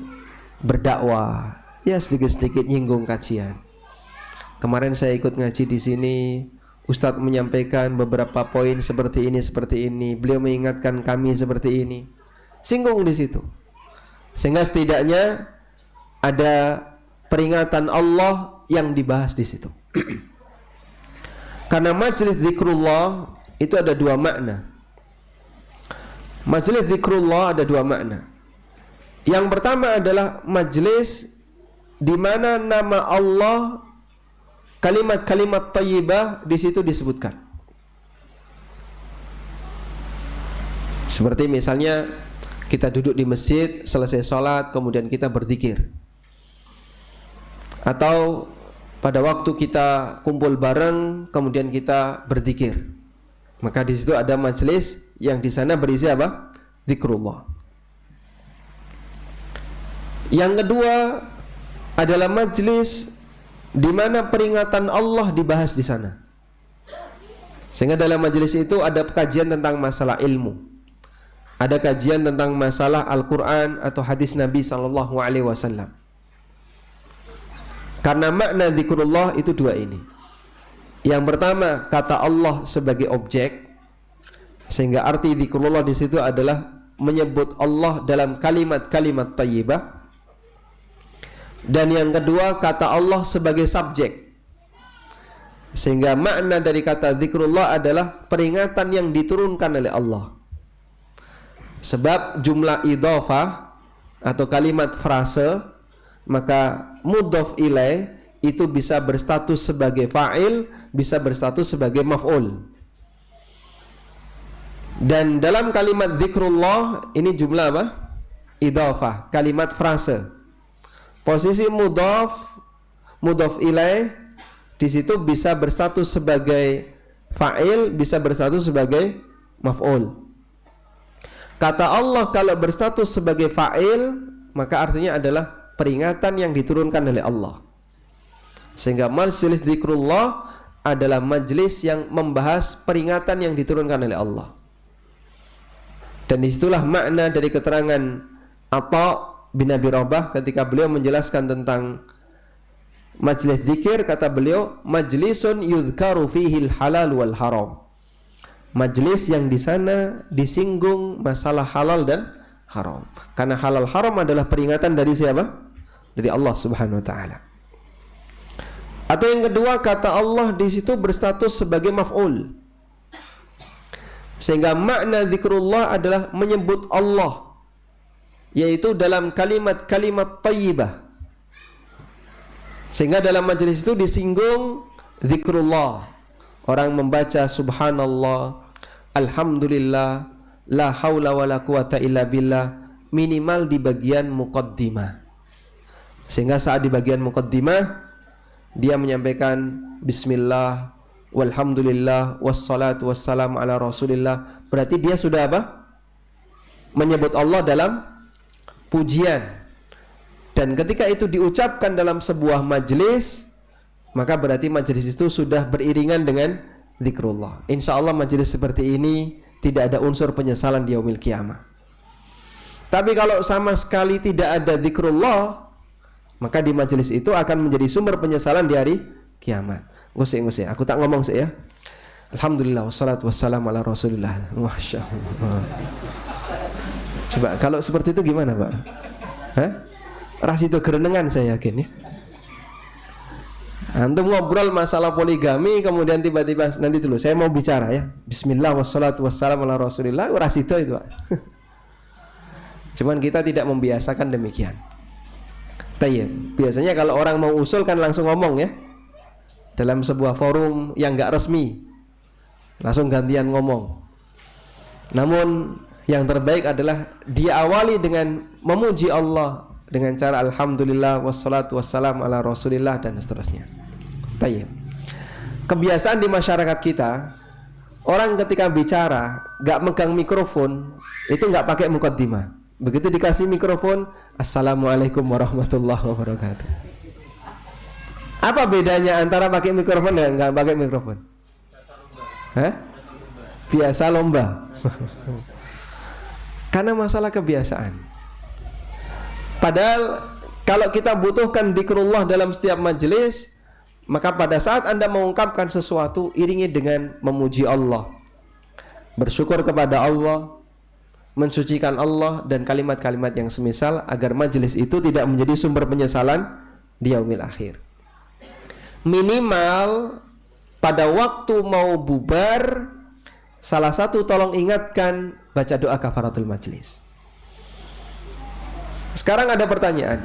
berdakwah, ya sedikit-sedikit nyinggung kajian. Kemarin saya ikut ngaji di sini, Ustadz menyampaikan beberapa poin seperti ini, beliau mengingatkan kami seperti ini. Singgung di situ. Sehingga setidaknya ada peringatan Allah yang dibahas di situ. Karena majelis zikrullah itu ada dua makna. Majelis zikrullah ada dua makna. Yang pertama adalah majelis di mana nama Allah, kalimat-kalimat thayyibah di situ disebutkan. Seperti misalnya kita duduk di masjid, selesai sholat, kemudian kita berzikir. Atau pada waktu kita kumpul bareng, kemudian kita berzikir. Maka di situ ada majelis yang di sana berisi apa? Zikrullah. Yang kedua adalah majelis di mana peringatan Allah dibahas di sana. Sehingga dalam majelis itu ada kajian tentang masalah ilmu, ada kajian tentang masalah Al-Quran atau hadis Nabi SAW. Karena makna zikrullah itu dua ini. Yang pertama, kata Allah sebagai objek, sehingga arti zikrullah di situ adalah menyebut Allah dalam kalimat-kalimat thayyibah. Dan yang kedua, kata Allah sebagai subjek, sehingga makna dari kata zikrullah adalah peringatan yang diturunkan oleh Allah. Sebab jumlah idhofah atau kalimat frase, maka mudhof ilaih itu bisa berstatus sebagai fa'il, bisa berstatus sebagai maf'ul. Dan dalam kalimat zikrullah ini jumlah apa? Idhofah, kalimat frase. Posisi mudhof ilaih di situ bisa berstatus sebagai fa'il, bisa berstatus sebagai maf'ul. Kata Allah kalau berstatus sebagai fa'il, maka artinya adalah peringatan yang diturunkan oleh Allah. Sehingga majelis zikrullah adalah majelis yang membahas peringatan yang diturunkan oleh Allah. Dan disitulah makna dari keterangan Atha bin Abi Rabah ketika beliau menjelaskan tentang majelis zikir, kata beliau, majlisun yuzkaru fihil halal wal haram. Majelis yang di sana disinggung masalah halal dan haram. Karena halal haram adalah peringatan dari siapa? Dari Allah Subhanahu wa taala. Atau yang kedua, kata Allah di situ berstatus sebagai maf'ul. Sehingga makna zikrullah adalah menyebut Allah, yaitu dalam kalimat-kalimat thayyibah. Sehingga dalam majelis itu disinggung zikrullah. Orang membaca subhanallah, alhamdulillah, la haula wala quwata illa billah, minimal di bagian muqaddimah. Sehingga saat di bagian muqaddimah dia menyampaikan bismillah, walhamdulillah, wassalatu wassalamu ala rasulillah. Berarti dia sudah apa? Menyebut Allah dalam pujian. Dan ketika itu diucapkan dalam sebuah majelis, maka berarti majelis itu sudah beriringan dengan zikrullah. Insya Allah majelis seperti ini tidak ada unsur penyesalan di yaumil qiyamah. Tapi kalau sama sekali tidak ada zikrullah, maka di majelis itu akan menjadi sumber penyesalan di hari kiamat. Ngusik, aku tak ngomong sih ya. Alhamdulillah wassalatu wassalamu ala rasulillah. Masya Allah. Coba kalau seperti itu gimana, Pak? Hah? Ras itu gerenengan saya yakin ya. Antum ngobrol masalah poligami, kemudian tiba-tiba nanti dulu saya mau bicara ya. Bismillah wassalatu wassalamu ala Rasulillah. Ras itu Pak. Cuman kita tidak membiasakan demikian. Tayyib. Biasanya kalau orang mau usul kan langsung ngomong ya. Dalam sebuah forum yang enggak resmi. Langsung gantian ngomong. Namun yang terbaik adalah diawali dengan memuji Allah dengan cara alhamdulillah wassalatu wassalamu ala Rasulillah dan seterusnya. Tayyib. Kebiasaan di masyarakat kita, orang ketika bicara enggak megang mikrofon, itu enggak pakai muqaddimah. Begitu dikasih mikrofon, assalamualaikum warahmatullahi wabarakatuh. Apa bedanya antara pakai mikrofon dan enggak pakai mikrofon? Hah? Biasa lomba. Karena masalah kebiasaan. Padahal kalau kita butuhkan zikrullah dalam setiap majelis, maka pada saat Anda mengungkapkan sesuatu, iringi dengan memuji Allah, bersyukur kepada Allah, mensucikan Allah, dan kalimat-kalimat yang semisal, agar majelis itu tidak menjadi sumber penyesalan di yaumil akhir. Minimal pada waktu mau bubar, salah satu tolong ingatkan baca doa kafaratul majelis. Sekarang ada pertanyaan,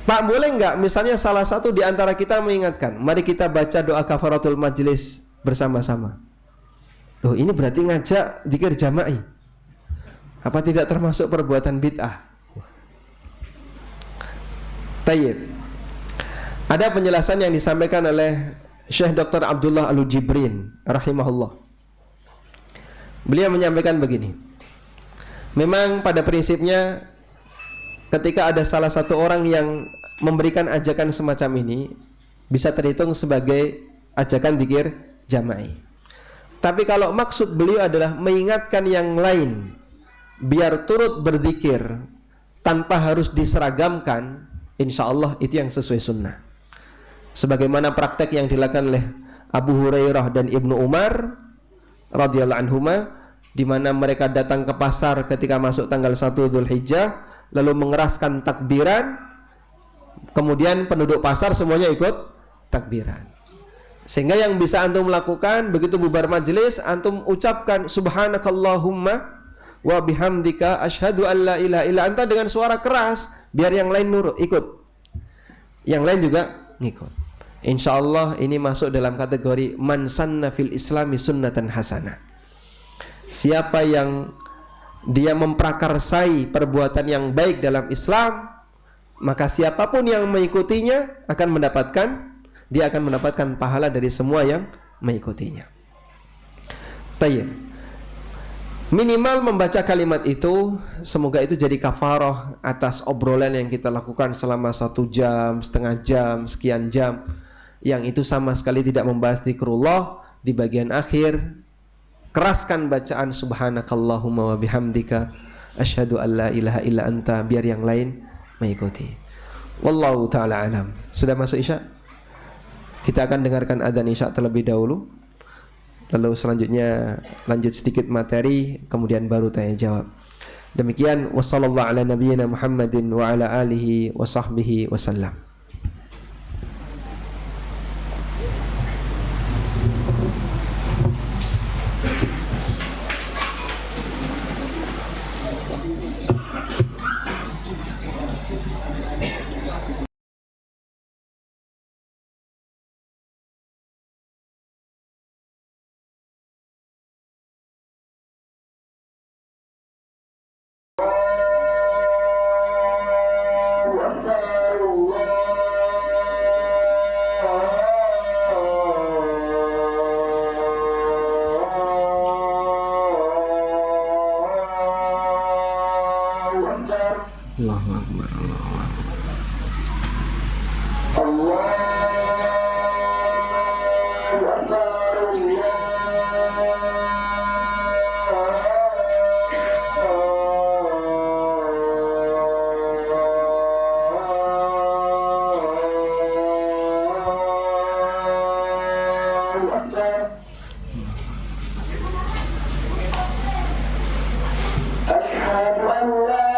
Pak, boleh nggak misalnya salah satu di antara kita mengingatkan, mari kita baca doa kafaratul majelis bersama-sama. Loh, ini berarti ngajak dzikir jama'i. Apa tidak termasuk perbuatan bid'ah? Tayyib. Ada penjelasan yang disampaikan oleh Syekh Dr. Abdullah Al-Jibrin rahimahullah. Beliau menyampaikan begini. Memang pada prinsipnya ketika ada salah satu orang yang memberikan ajakan semacam ini, bisa terhitung sebagai ajakan dzikir jama'i. Tapi kalau maksud beliau adalah mengingatkan yang lain biar turut berzikir tanpa harus diseragamkan, insya Allah itu yang sesuai sunnah. Sebagaimana praktek yang dilakukan oleh Abu Hurairah dan Ibnu Umar radhiyallahu anhuma, di mana mereka datang ke pasar ketika masuk tanggal 1 Dzulhijjah, lalu mengeraskan takbiran, kemudian penduduk pasar semuanya ikut takbiran. Sehingga yang bisa antum lakukan begitu bubar majelis, antum ucapkan subhanakallahumma wa bihamdika asyhadu an la ilaha illa anta dengan suara keras, biar yang lain nurut ikut, yang lain juga ngikut. Insyaallah ini masuk dalam kategori man sanna fil islami sunnatan hasanah. Siapa yang dia memprakarsai perbuatan yang baik dalam Islam, maka siapapun yang mengikutinya akan mendapatkan pahala dari semua yang mengikutinya. Tayyib. Minimal membaca kalimat itu, semoga itu jadi kafarah atas obrolan yang kita lakukan selama 1 jam, setengah jam, sekian jam, yang itu sama sekali tidak membahas zikrullah. Di bagian akhir, keraskan bacaan subhanakallahumma wa bihamdika asyhadu an la ilaha illa anta, biar yang lain mengikuti. Wallahu ta'ala alam. Sudah masuk Isya? Kita akan dengarkan adzan Isya terlebih dahulu, lalu selanjutnya lanjut sedikit materi, kemudian baru tanya jawab. Demikian, wassallallahu ala nabiyyina Muhammadin wa ala alihi wa sahbihi wasallam. Allahu Akbar, Allahu Akbar. Asyhadu an la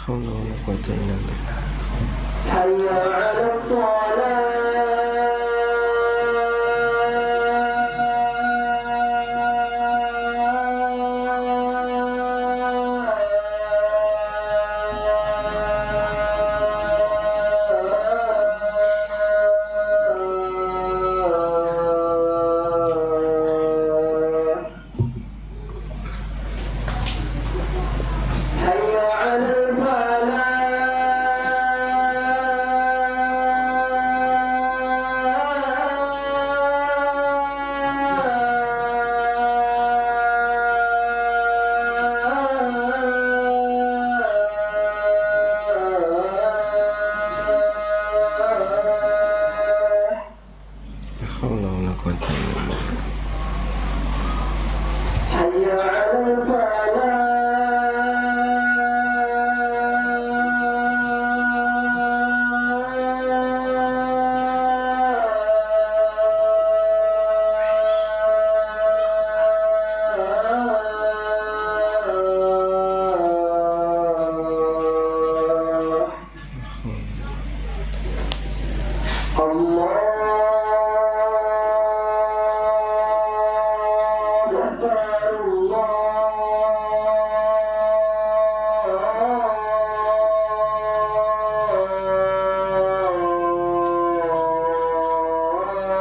haula wala quwwata illa billah. حي على الصلاة حي على الفلاح La haula wala quwwata illa billah. حي على الفلاح الله أكبر الله أكبر لا إله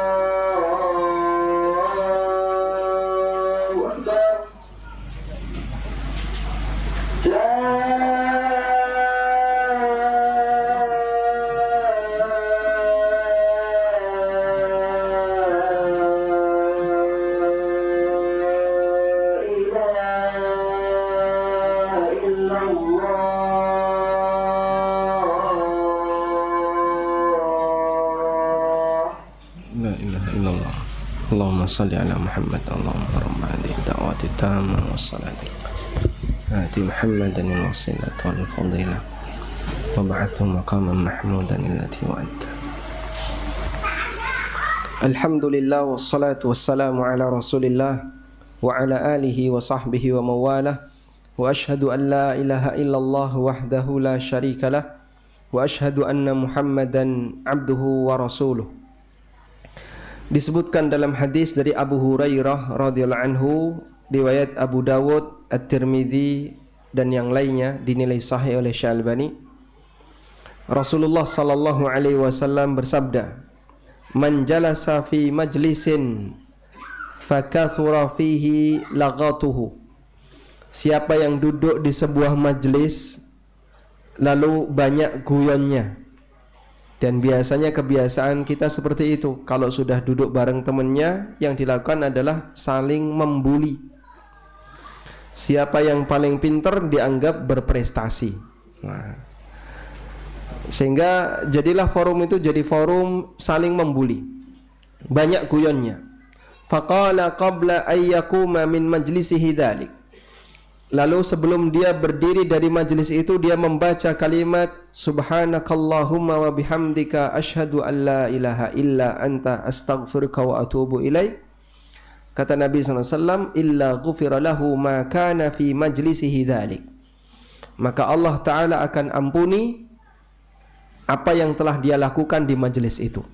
إلا الله La ilaha illallah. Allahumma salli ala Muhammad. Allahumma rabb hadhihi da'wati tamma wassalati. Ati Muhammadan al-wasilah wal fadilah wa ba'athu maqaman mahmudan allati wa'adta. Alhamdulillah wassalatu wassalamu ala Rasulillah wa ala alihi wa sahbihi wa mawalah. Wa ashhadu an la ilaha illallah wahdahu la syarika lah wa ashhadu anna Muhammadan abduhu wa rasuluh. Disebutkan dalam hadis dari Abu Hurairah radhiyallahu anhu, riwayat Abu Dawud, At-Tirmidzi dan yang lainnya dinilai sahih oleh Syalbani. Rasulullah sallallahu alaihi wasallam bersabda, "Man jalasa fi majlisin fakathura fihi laghatuhu." Siapa yang duduk di sebuah majlis lalu banyak guyonnya. Dan biasanya kebiasaan kita seperti itu. Kalau sudah duduk bareng temannya, yang dilakukan adalah saling membuli. Siapa yang paling pintar dianggap berprestasi. Nah, sehingga jadilah forum itu jadi forum saling membuli. Banyak guyonnya. Faqala qabla ayyakuma min majlisihi dzalik. Lalu sebelum dia berdiri dari majlis itu, dia membaca kalimat Subhanakallahumma wa bihamdika asyhadu an la ilaha illa anta astaghfiruka wa atubu ilaik. Kata Nabi SAW, illa ghufira lahu ma kana fi majlisihi dzalik. Maka Allah Ta'ala akan ampuni apa yang telah dia lakukan di majlis itu.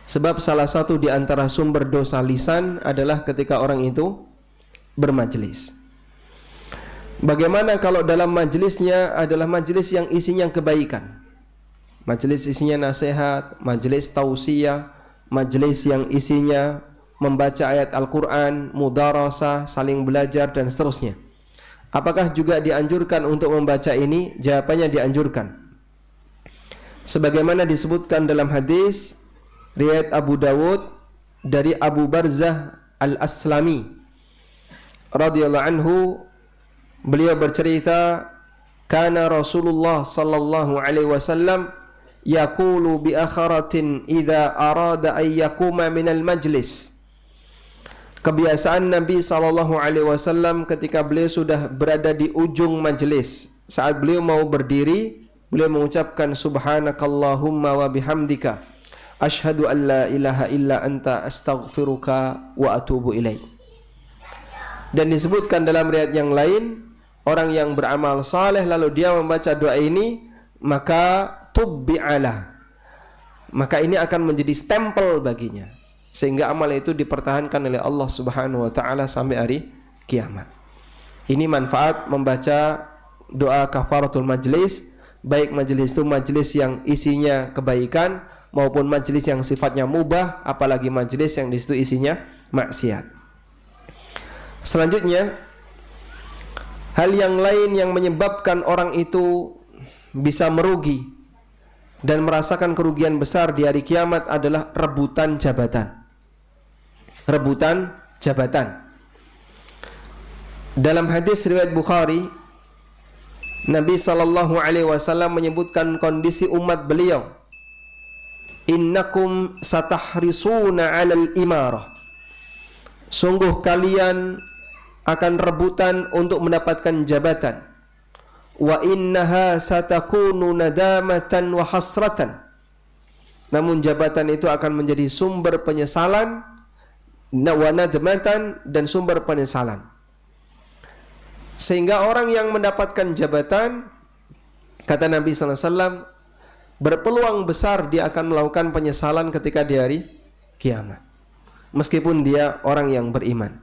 Sebab salah satu di antara sumber dosa lisan adalah ketika orang itu bermajlis. Bagaimana kalau dalam majlisnya adalah majlis yang isinya kebaikan, majlis isinya nasihat, majlis tausiah, majlis yang isinya membaca ayat Al-Quran, mudarasah, saling belajar dan seterusnya. Apakah juga dianjurkan untuk membaca ini? Jawabannya dianjurkan. Sebagaimana disebutkan dalam hadis riwayat Abu Dawud dari Abu Barzah Al-Aslami radhiyallahu anhu, beliau bercerita, kana Rasulullah sallallahu alaihi wasallam yaqulu bi akharatin idza arada ay yakuma minal majlis. Kebiasaan Nabi sallallahu alaihi wasallam ketika beliau sudah berada di ujung majlis, saat beliau mau berdiri, beliau mengucapkan subhanakallahumma wa bihamdika asyhadu an la ilaha illa anta astaghfiruka wa atubu ilaik. Dan disebutkan dalam riwayat yang lain, orang yang beramal saleh lalu dia membaca doa ini, maka tubbi'alah, maka ini akan menjadi stempel baginya, sehingga amal itu dipertahankan oleh Allah Subhanahu wa taala sampai hari kiamat. Ini manfaat membaca doa kafaratul majlis, baik majlis itu majlis yang isinya kebaikan maupun majlis yang sifatnya mubah, apalagi majlis yang di situ isinya maksiat. Selanjutnya, hal yang lain yang menyebabkan orang itu bisa merugi dan merasakan kerugian besar di hari kiamat adalah rebutan jabatan. Rebutan jabatan. Dalam hadis riwayat Bukhari, Nabi SAW menyebutkan kondisi umat beliau, innakum satahrisuna 'alal imarah, sungguh kalian akan rebutan untuk mendapatkan jabatan, wa innaha satakunu nadamatan wa hasratan, namun jabatan itu akan menjadi sumber penyesalan, wa nadmatan, dan sumber penyesalan. Sehingga orang yang mendapatkan jabatan, kata Nabi SAW, berpeluang besar dia akan melakukan penyesalan ketika di hari kiamat, meskipun dia orang yang beriman.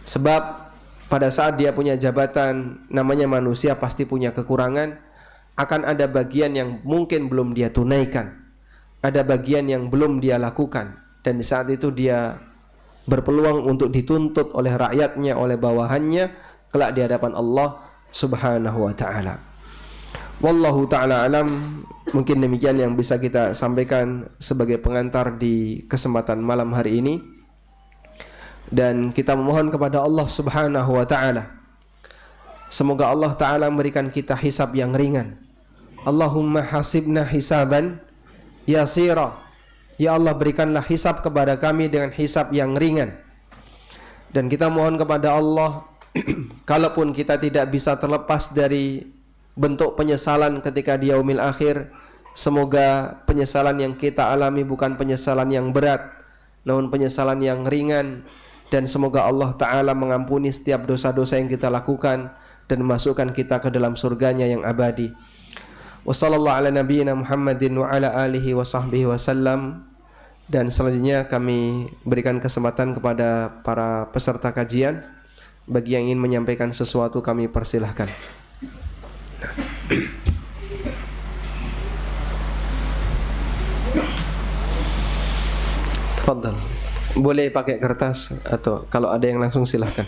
Sebab pada saat dia punya jabatan, namanya manusia pasti punya kekurangan, akan ada bagian yang mungkin belum dia tunaikan, ada bagian yang belum dia lakukan, dan di saat itu dia berpeluang untuk dituntut oleh rakyatnya, oleh bawahannya kelak di hadapan Allah Subhanahu wa taala. Wallahu taala alam. Mungkin demikian yang bisa kita sampaikan sebagai pengantar di kesempatan malam hari ini, dan kita memohon kepada Allah Subhanahu wa taala, semoga Allah taala memberikan kita hisab yang ringan. Allahumma hasibna hisaban yasira. Ya Allah, berikanlah hisab kepada kami dengan hisab yang ringan. Dan kita mohon kepada Allah, kalaupun kita tidak bisa terlepas dari bentuk penyesalan ketika di yaumil akhir, semoga penyesalan yang kita alami bukan penyesalan yang berat, namun penyesalan yang ringan, dan semoga Allah Ta'ala mengampuni setiap dosa-dosa yang kita lakukan dan memasukkan kita ke dalam surganya yang abadi. Wassallallahu ala nabiyyina Muhammadin wa ala alihi wa sahbihi wasallam. Dan selanjutnya kami berikan kesempatan kepada para peserta kajian. Bagi yang ingin menyampaikan sesuatu kami persilahkan. Tafadhal. Boleh pakai kertas atau kalau ada yang langsung silahkan.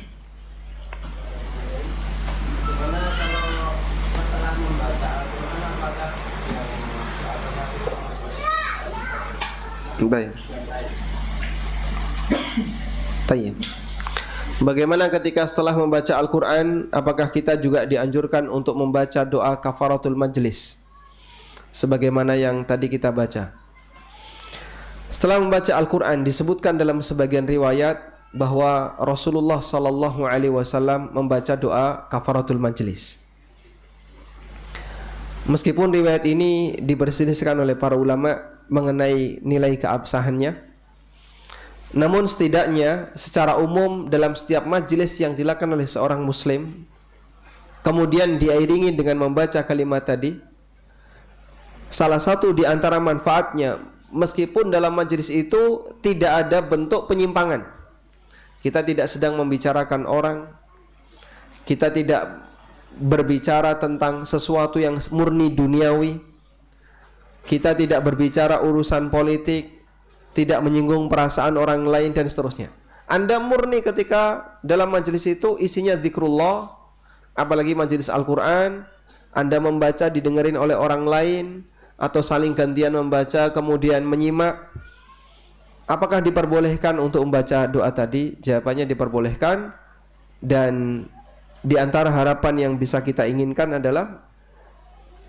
Baik. Tayyib. Bagaimana ketika setelah membaca Al-Quran, apakah kita juga dianjurkan untuk membaca doa kafaratul majlis sebagaimana yang tadi kita baca? Setelah membaca Al-Quran, disebutkan dalam sebagian riwayat bahwa Rasulullah SAW membaca doa kafaratul majlis. Meskipun riwayat ini diperselisihkan oleh para ulama mengenai nilai keabsahannya, namun setidaknya secara umum dalam setiap majlis yang dilakukan oleh seorang muslim, kemudian diiringi dengan membaca kalimat tadi, salah satu di antara manfaatnya, meskipun dalam majlis itu tidak ada bentuk penyimpangan, kita tidak sedang membicarakan orang, kita tidak berbicara tentang sesuatu yang murni duniawi, kita tidak berbicara urusan politik, tidak menyinggung perasaan orang lain dan seterusnya. Anda murni ketika dalam majelis itu isinya zikrullah, apalagi majelis Al-Quran, Anda membaca didengarin oleh orang lain atau saling gantian membaca kemudian menyimak. Apakah diperbolehkan untuk membaca doa tadi? Jawabannya diperbolehkan, dan di antara harapan yang bisa kita inginkan adalah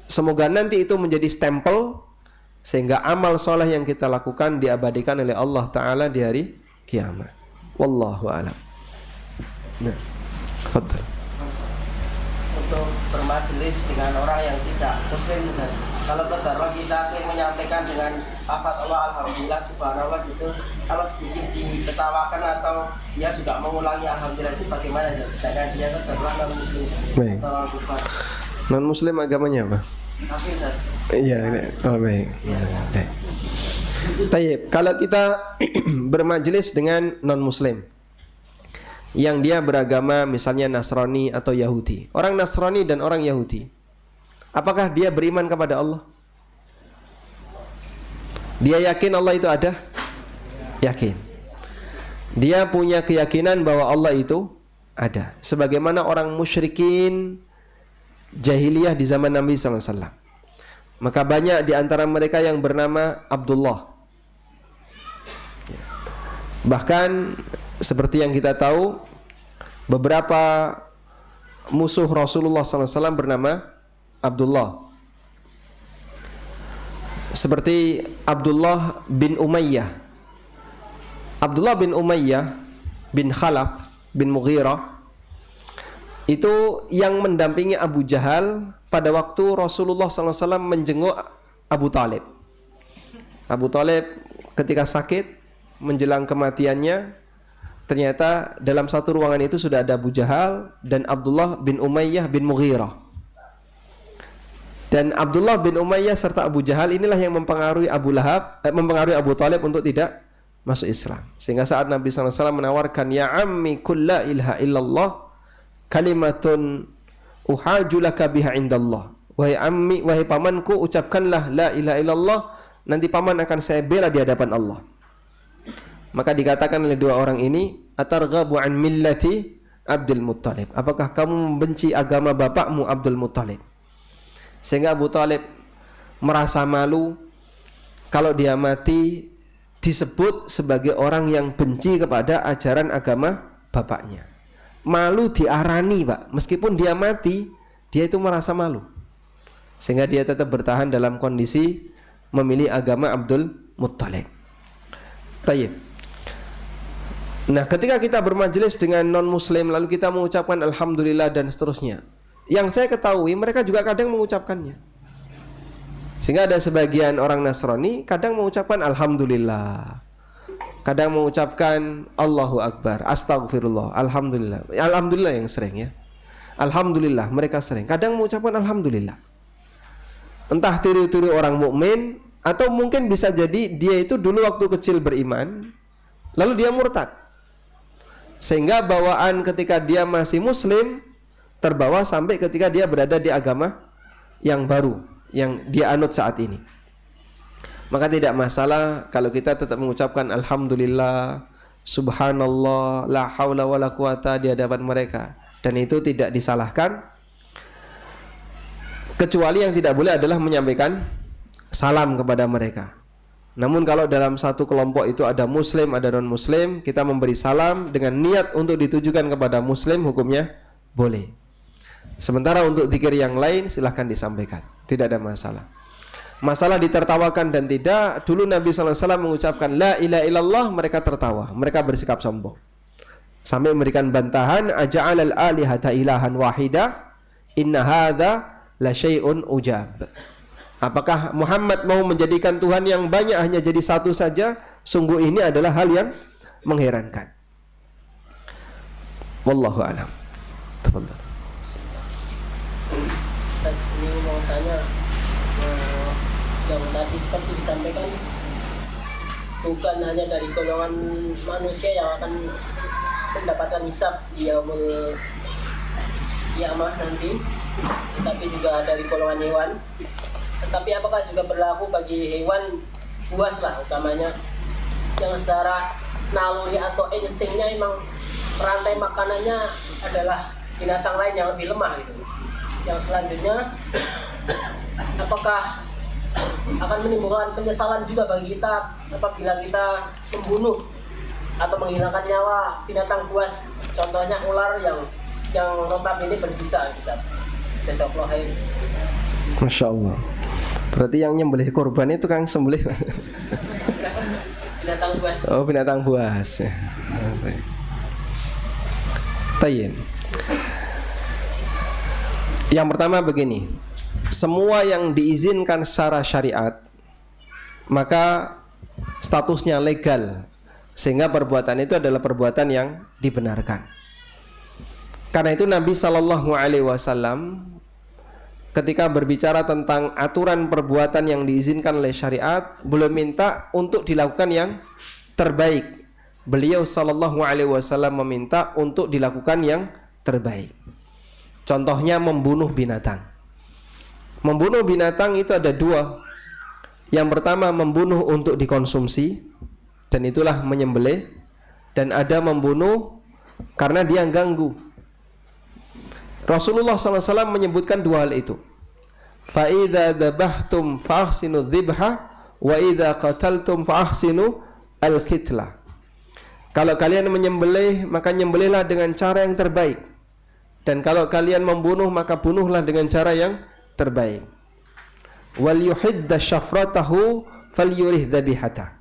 semoga nanti itu menjadi stempel sehingga amal soleh yang kita lakukan diabadikan oleh Allah Ta'ala di hari kiamat. Wallahu a'lam. Nah, untuk bermajelis dengan orang yang tidak muslim misalnya. Kalau taruhlah kita sering menyampaikan dengan lafaz Allah alhamdulillah subhanallah gitu, kalau sedikit diketawakan atau dia juga mengulangi alhamdulillah itu bagaimana ya? Sedangkan dia taruhlah non muslim Baik. atau kufar. Non muslim agamanya apa? Tapi Ustaz, Iya, oh baik. Baik. Tayyib, kalau kita bermajelis dengan non muslim yang dia beragama misalnya Nasrani atau Yahudi. Orang Nasrani dan orang Yahudi, apakah dia beriman kepada Allah? Dia yakin Allah itu ada? Yakin. Dia punya keyakinan bahwa Allah itu ada. Sebagaimana orang musyrikin jahiliyah di zaman Nabi SAW. Maka banyak di antara mereka yang bernama Abdullah. Bahkan seperti yang kita tahu, beberapa musuh Rasulullah SAW bernama Abdullah. Seperti Abdullah bin Umayyah. Abdullah bin Umayyah bin Khalaf bin Mughirah itu yang mendampingi Abu Jahal pada waktu Rasulullah SAW menjenguk Abu Talib. Abu Talib ketika sakit menjelang kematiannya, ternyata dalam satu ruangan itu sudah ada Abu Jahal dan Abdullah bin Umayyah bin Mughirah. Dan Abdullah bin Umayyah serta Abu Jahal inilah yang mempengaruhi mempengaruhi Abu Talib untuk tidak masuk Islam. Sehingga saat Nabi SAW menawarkan, ya ammi kulla ilaha illallah kalimatun uhajulaka biha indallah. Wahai ammi, wahai pamanku, ucapkanlah la ilaha illallah, nanti paman akan saya bela di hadapan Allah. Maka dikatakan oleh dua orang ini, atarghabu an millati Abdul Muttalib, apakah kamu membenci agama bapakmu Abdul Muttalib? Sehingga Abu Talib merasa malu kalau dia mati disebut sebagai orang yang benci kepada ajaran agama bapaknya. Malu diarani, Pak. Meskipun dia mati, dia itu merasa malu. Sehingga dia tetap bertahan dalam kondisi memilih agama Abdul Muttalib. Tayyib. Nah, ketika kita bermajelis dengan non-muslim lalu kita mengucapkan alhamdulillah dan seterusnya, yang saya ketahui mereka juga kadang mengucapkannya. Sehingga ada sebagian orang Nasrani kadang mengucapkan alhamdulillah, kadang mengucapkan Allahu Akbar, astagfirullah, alhamdulillah. Alhamdulillah yang sering ya. Alhamdulillah mereka sering. Kadang mengucapkan alhamdulillah. Entah tiru-tiru orang mukmin atau mungkin bisa jadi dia itu dulu waktu kecil beriman lalu dia murtad. Sehingga bawaan ketika dia masih muslim terbawa sampai ketika dia berada di agama yang baru yang dia anut saat ini. Maka tidak masalah kalau kita tetap mengucapkan alhamdulillah, subhanallah, la haula wala quwata di hadapan mereka, dan itu tidak disalahkan. Kecuali yang tidak boleh adalah menyampaikan salam kepada mereka. Namun kalau dalam satu kelompok itu ada muslim, ada non muslim, kita memberi salam dengan niat untuk ditujukan kepada muslim, hukumnya boleh. Sementara untuk zikir yang lain silahkan disampaikan, tidak ada masalah. Masalah ditertawakan dan tidak, dulu Nabi SAW mengucapkan la ilaha illallah, mereka tertawa, mereka bersikap sombong. Sampai memberikan bantahan, aja'alal alihata ilahan wahida, inna hadha la syai'un ujab. Apakah Muhammad mau menjadikan Tuhan yang banyak hanya jadi satu saja? Sungguh ini adalah hal yang mengherankan. Wallahu a'lam. Tafadhal. Ini mau tanya, yang tadi seperti disampaikan bukan hanya dari golongan manusia yang akan mendapatkan hisab di yaumul kiamah nanti, tetapi juga dari golongan hewan. Tetapi apakah juga berlaku bagi hewan buas lah utamanya, yang secara naluri atau instingnya memang rantai makanannya adalah binatang lain yang lebih lemah gitu. Yang selanjutnya, apakah akan menimbulkan penyesalan juga bagi kita apabila kita membunuh atau menghilangkan nyawa binatang buas, contohnya ular yang notabene berbisa kita. Jazakallahu. Masya Allah. Berarti yang nyembelih korban itu kan sembelih Binatang buas. Oh, binatang buas ya. Tayyib. Yang pertama begini, semua yang diizinkan secara syariat maka statusnya legal, sehingga perbuatan itu adalah perbuatan yang dibenarkan. Karena itu Nabi SAW ketika berbicara tentang aturan perbuatan yang diizinkan oleh syariat, belum minta untuk dilakukan yang terbaik. Beliau SAW meminta untuk dilakukan yang terbaik. Contohnya membunuh binatang. Membunuh binatang itu ada dua. Yang pertama membunuh untuk dikonsumsi, dan itulah menyembelih. Dan ada membunuh karena dia ganggu. Rasulullah SAW menyebutkan dua hal itu. Fa idza dzabhtum fa ahsinu dzibha wa idza qataltum fa ahsinu al-qitla. Kalau kalian menyembelih, maka nyembelihlah dengan cara yang terbaik. Dan kalau kalian membunuh, maka bunuhlah dengan cara yang terbaik. Wal yuhidda syafratahu falyurih dzabihata.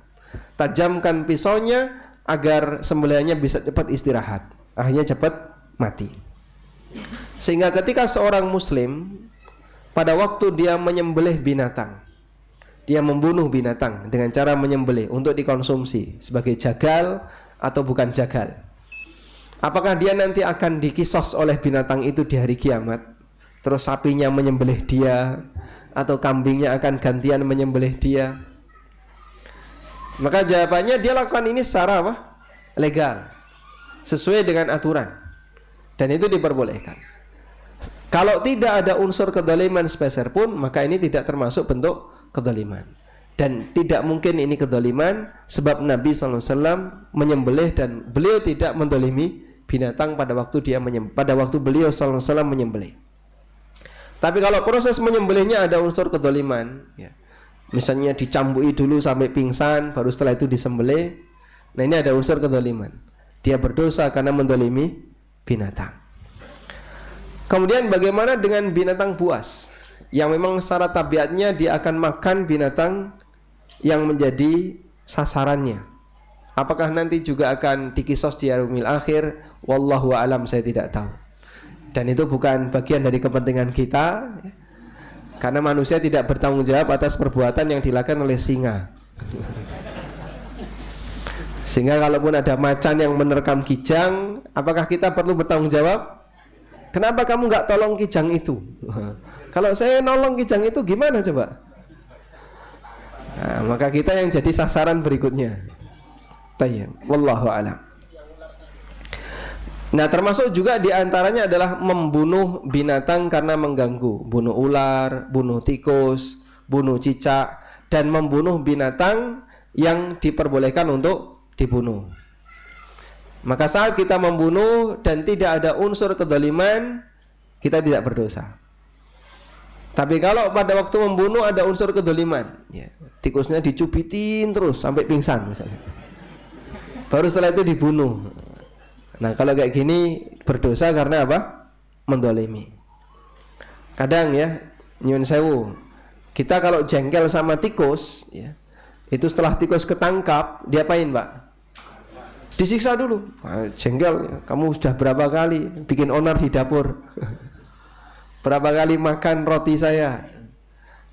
Tajamkan pisaunya agar sembelihannya bisa cepat istirahat, akhirnya cepat mati. Sehingga ketika seorang muslim pada waktu dia menyembelih binatang, dia membunuh binatang dengan cara menyembelih untuk dikonsumsi sebagai jagal atau bukan jagal, apakah dia nanti akan dikisos oleh binatang itu di hari kiamat? Terus sapinya menyembelih dia, atau kambingnya akan gantian menyembelih dia? Maka jawabannya dia lakukan ini secara apa? Legal, sesuai dengan aturan, dan itu diperbolehkan. Kalau tidak ada unsur kedzaliman sepeser pun, maka ini tidak termasuk bentuk kedzaliman. Dan tidak mungkin ini kedzaliman, sebab Nabi SAW menyembelih dan beliau tidak mendolimi binatang pada waktu beliau SAW menyembelih. Tapi kalau proses menyembelihnya ada unsur kedzaliman, ya, misalnya dicambui dulu sampai pingsan, baru setelah itu disembelih, nah ini ada unsur kedzaliman. Dia berdosa karena mendolimi binatang. Kemudian bagaimana dengan binatang buas, yang memang secara tabiatnya dia akan makan binatang yang menjadi sasarannya? Apakah nanti juga akan dikisos di yaumil akhir? Wallahu a'lam, saya tidak tahu. Dan itu bukan bagian dari kepentingan kita, karena manusia tidak bertanggung jawab atas perbuatan yang dilakukan oleh singa. Sehingga kalaupun ada macan yang menerkam kijang, apakah kita perlu bertanggung jawab? Kenapa kamu nggak tolong kijang itu? Kalau saya nolong kijang itu gimana coba? Nah, maka kita yang jadi sasaran berikutnya. Tayyib, wallahu a'lam. Nah, termasuk juga diantaranya adalah membunuh binatang karena mengganggu, bunuh ular, bunuh tikus, bunuh cicak, dan membunuh binatang yang diperbolehkan untuk dibunuh. Maka saat kita membunuh dan tidak ada unsur kedzaliman, kita tidak berdosa. Tapi kalau pada waktu membunuh ada unsur kedzaliman, ya, tikusnya dicubitin terus sampai pingsan misalnya, baru setelah itu dibunuh. Nah, kalau kayak gini berdosa karena apa? Mendolimi. Kadang ya, nyuwun sewu, kita kalau jengkel sama tikus, ya, itu setelah tikus ketangkap, diapain Pak? Disiksa dulu. Nah, jengkel, ya, kamu sudah berapa kali bikin onar di dapur? Berapa kali makan roti saya?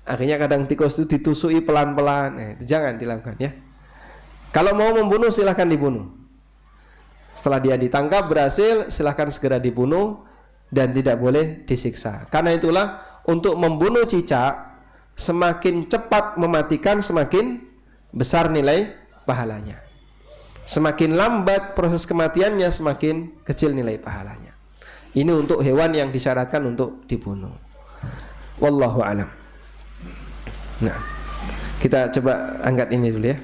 Akhirnya kadang tikus itu ditusui pelan-pelan. Itu jangan dilakukan ya. Kalau mau membunuh silahkan dibunuh. Setelah dia ditangkap berhasil, silahkan segera dibunuh dan tidak boleh disiksa. Karena itulah untuk membunuh cicak, semakin cepat mematikan semakin besar nilai pahalanya. Semakin lambat proses kematiannya, semakin kecil nilai pahalanya. Ini untuk hewan yang disyaratkan untuk dibunuh. Wallahu a'lam. Nah, kita coba angkat ini dulu ya.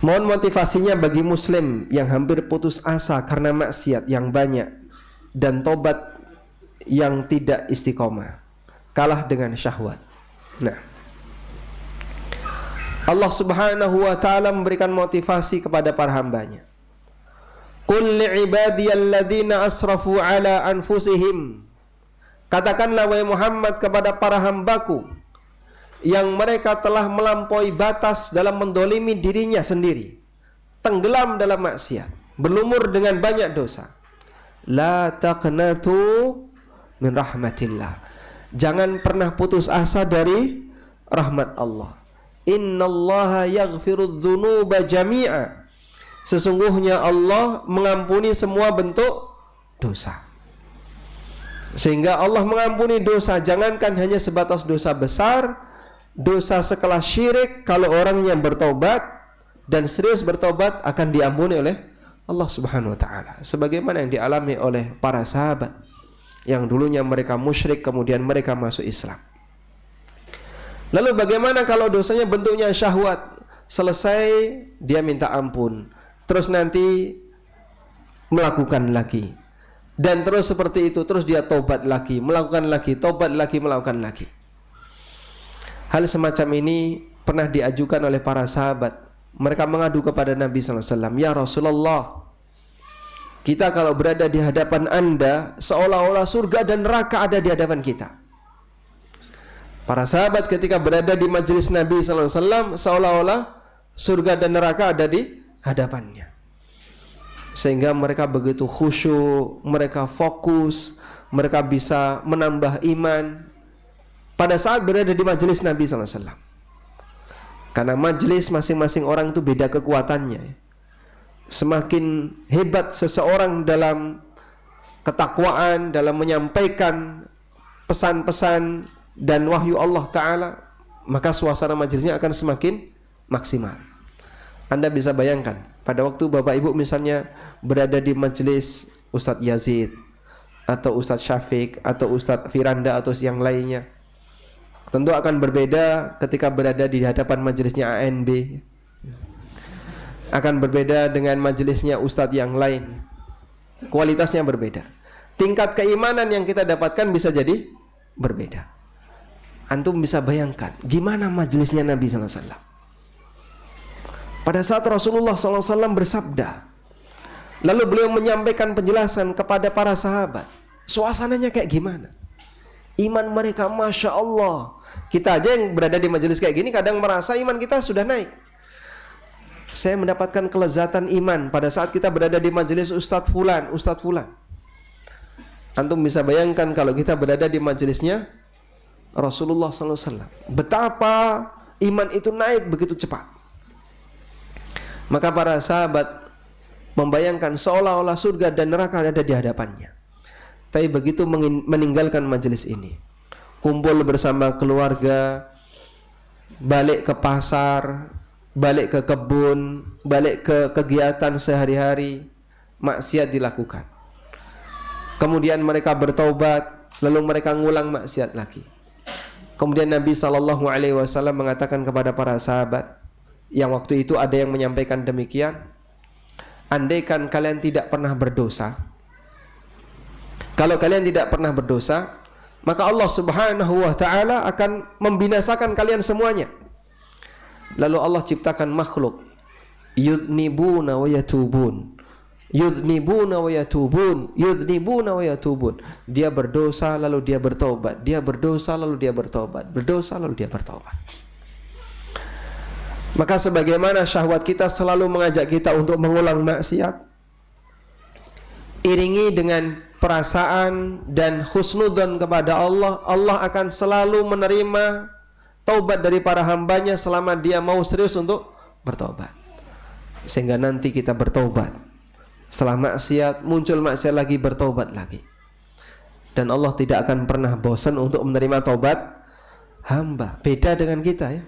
Mohon motivasinya bagi muslim yang hampir putus asa karena maksiat yang banyak dan tobat yang tidak istiqomah, kalah dengan syahwat. Nah, Allah Subhanahu wa taala memberikan motivasi kepada para hambanya. Qul li'ibadiyalladzina asrafu ala anfusihim. Katakanlah wahai Muhammad kepada para hambaku yang mereka telah melampaui batas dalam mendolimi dirinya sendiri, tenggelam dalam maksiat, berlumur dengan banyak dosa. La taqnatu min rahmatillah. Jangan pernah putus asa dari rahmat Allah. Innallaha yaghfirudz dzunuba jami'a. Sesungguhnya Allah mengampuni semua bentuk dosa. Sehingga Allah mengampuni dosa, jangankan hanya sebatas dosa besar, dosa sekelas syirik, kalau orang yang bertobat dan serius bertobat akan diampuni oleh Allah Subhanahu wa taala. Sebagaimana yang dialami oleh para sahabat yang dulunya mereka musyrik kemudian mereka masuk Islam. Lalu bagaimana kalau dosanya bentuknya syahwat? Selesai dia minta ampun, terus nanti melakukan lagi. Dan terus seperti itu, terus dia tobat lagi, melakukan lagi, tobat lagi, melakukan lagi. Hal semacam ini pernah diajukan oleh para sahabat. Mereka mengadu kepada Nabi SAW, ya Rasulullah, kita kalau berada di hadapan Anda, seolah-olah surga dan neraka ada di hadapan kita. Para sahabat ketika berada di majelis Nabi SAW, seolah-olah surga dan neraka ada di hadapannya. Sehingga mereka begitu khusyuk, mereka fokus, mereka bisa menambah iman pada saat berada di majelis Nabi SAW. Karena majelis masing-masing orang itu beda kekuatannya. Semakin hebat seseorang dalam ketakwaan, dalam menyampaikan pesan-pesan dan wahyu Allah Ta'ala, maka suasana majelisnya akan semakin maksimal. Anda bisa bayangkan, pada waktu Bapak Ibu misalnya berada di majelis Ustadz Yazid, atau Ustadz Syafiq, atau Ustadz Firanda, atau yang lainnya, tentu akan berbeda ketika berada di hadapan majelisnya ANB. Akan berbeda dengan majelisnya Ustadz yang lain. Kualitasnya berbeda. Tingkat keimanan yang kita dapatkan bisa jadi berbeda. Antum bisa bayangkan gimana majelisnya Nabi SAW. Pada saat Rasulullah SAW bersabda, lalu beliau menyampaikan penjelasan kepada para sahabat, suasananya kayak gimana? Iman mereka Masya Allah. Kita aja yang berada di majelis kayak gini kadang merasa iman kita sudah naik. Saya mendapatkan kelezatan iman pada saat kita berada di majelis Ustadz Fulan, Ustadz Fulan. Antum bisa bayangkan kalau kita berada di majelisnya Rasulullah SAW, betapa iman itu naik begitu cepat. Maka para sahabat membayangkan seolah-olah surga dan neraka ada di hadapannya. Tapi begitu meninggalkan majelis ini, kumpul bersama keluarga, balik ke pasar, balik ke kebun, balik ke kegiatan sehari-hari, maksiat dilakukan. Kemudian mereka bertaubat, lalu mereka ngulang maksiat lagi. Kemudian Nabi SAW mengatakan kepada para sahabat, yang waktu itu ada yang menyampaikan demikian, andaikan kalian tidak pernah berdosa, kalau kalian tidak pernah berdosa, maka Allah Subhanahu wa ta'ala akan membinasakan kalian semuanya. Lalu Allah ciptakan makhluk, yudnibuna wa yatubun, yudnibuna wa yatubun, yudnibuna wa yatubun. Dia berdosa lalu dia bertobat, dia berdosa lalu dia bertobat, berdosa lalu dia bertobat. Maka sebagaimana syahwat kita selalu mengajak kita untuk mengulang maksiat, iringi dengan perasaan dan husnudzon kepada Allah, Allah akan selalu menerima taubat dari para hambanya selama dia mau serius untuk bertobat. Sehingga nanti kita bertobat, setelah maksiat muncul maksiat lagi, bertobat lagi. Dan Allah tidak akan pernah bosan untuk menerima taubat hamba. Beda dengan kita ya.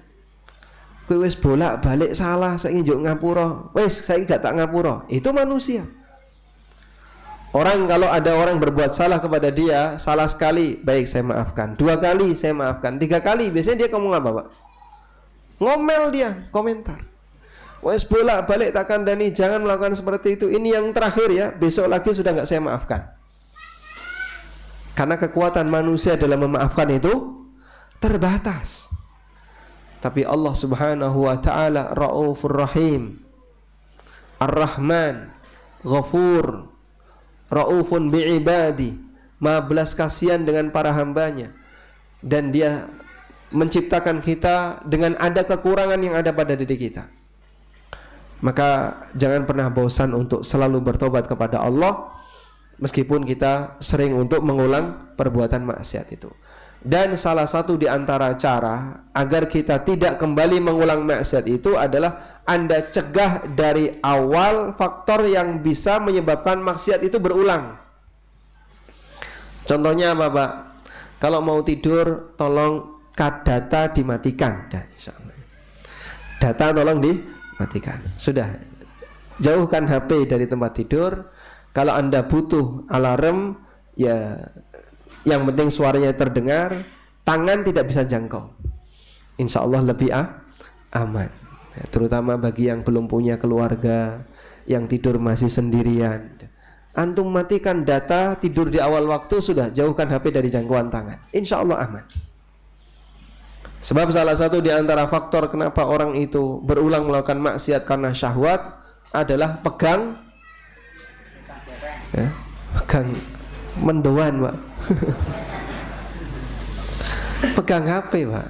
Kowe wis bolak-balik salah, saiki njuk ngapura. Wis saiki gak tak ngapura. Itu manusia. Orang kalau ada orang berbuat salah kepada dia, salah sekali, baik saya maafkan. 2 kali saya maafkan. 3 kali biasanya dia ngomong apa, Pak? Ngomel dia, komentar. Wes bolak-balik tak kandani, jangan melakukan seperti itu. Ini yang terakhir ya, besok lagi sudah enggak saya maafkan. Karena kekuatan manusia dalam memaafkan itu terbatas. Tapi Allah Subhanahu wa ta'ala Raufur Rahim, Ar-Rahman, Ghafur, Raufun bi'ibadi, Maha belas kasihan dengan para hambanya. Dan dia menciptakan kita dengan ada kekurangan yang ada pada diri kita. Maka jangan pernah bosan untuk selalu bertobat kepada Allah. meskipun kita sering untuk mengulang perbuatan maksiat itu. Dan salah satu di antara cara agar kita tidak kembali mengulang maksiat itu adalah Anda cegah dari awal faktor yang bisa menyebabkan maksiat itu berulang. Contohnya apa, Pak? Kalau mau tidur tolong data dimatikan. Data tolong dimatikan. Sudah. Jauhkan HP dari tempat tidur. Kalau Anda butuh alarm, ya yang penting suaranya terdengar, tangan tidak bisa jangkau. Insya Allah lebih aman. Ya, terutama bagi yang belum punya keluarga, yang tidur masih sendirian. Antum matikan data, tidur di awal waktu, sudah jauhkan HP dari jangkauan tangan. Insya Allah aman. Sebab salah satu di antara faktor kenapa orang itu berulang melakukan maksiat karena syahwat adalah pegang mendoan, Pak. Pegang HP, Pak.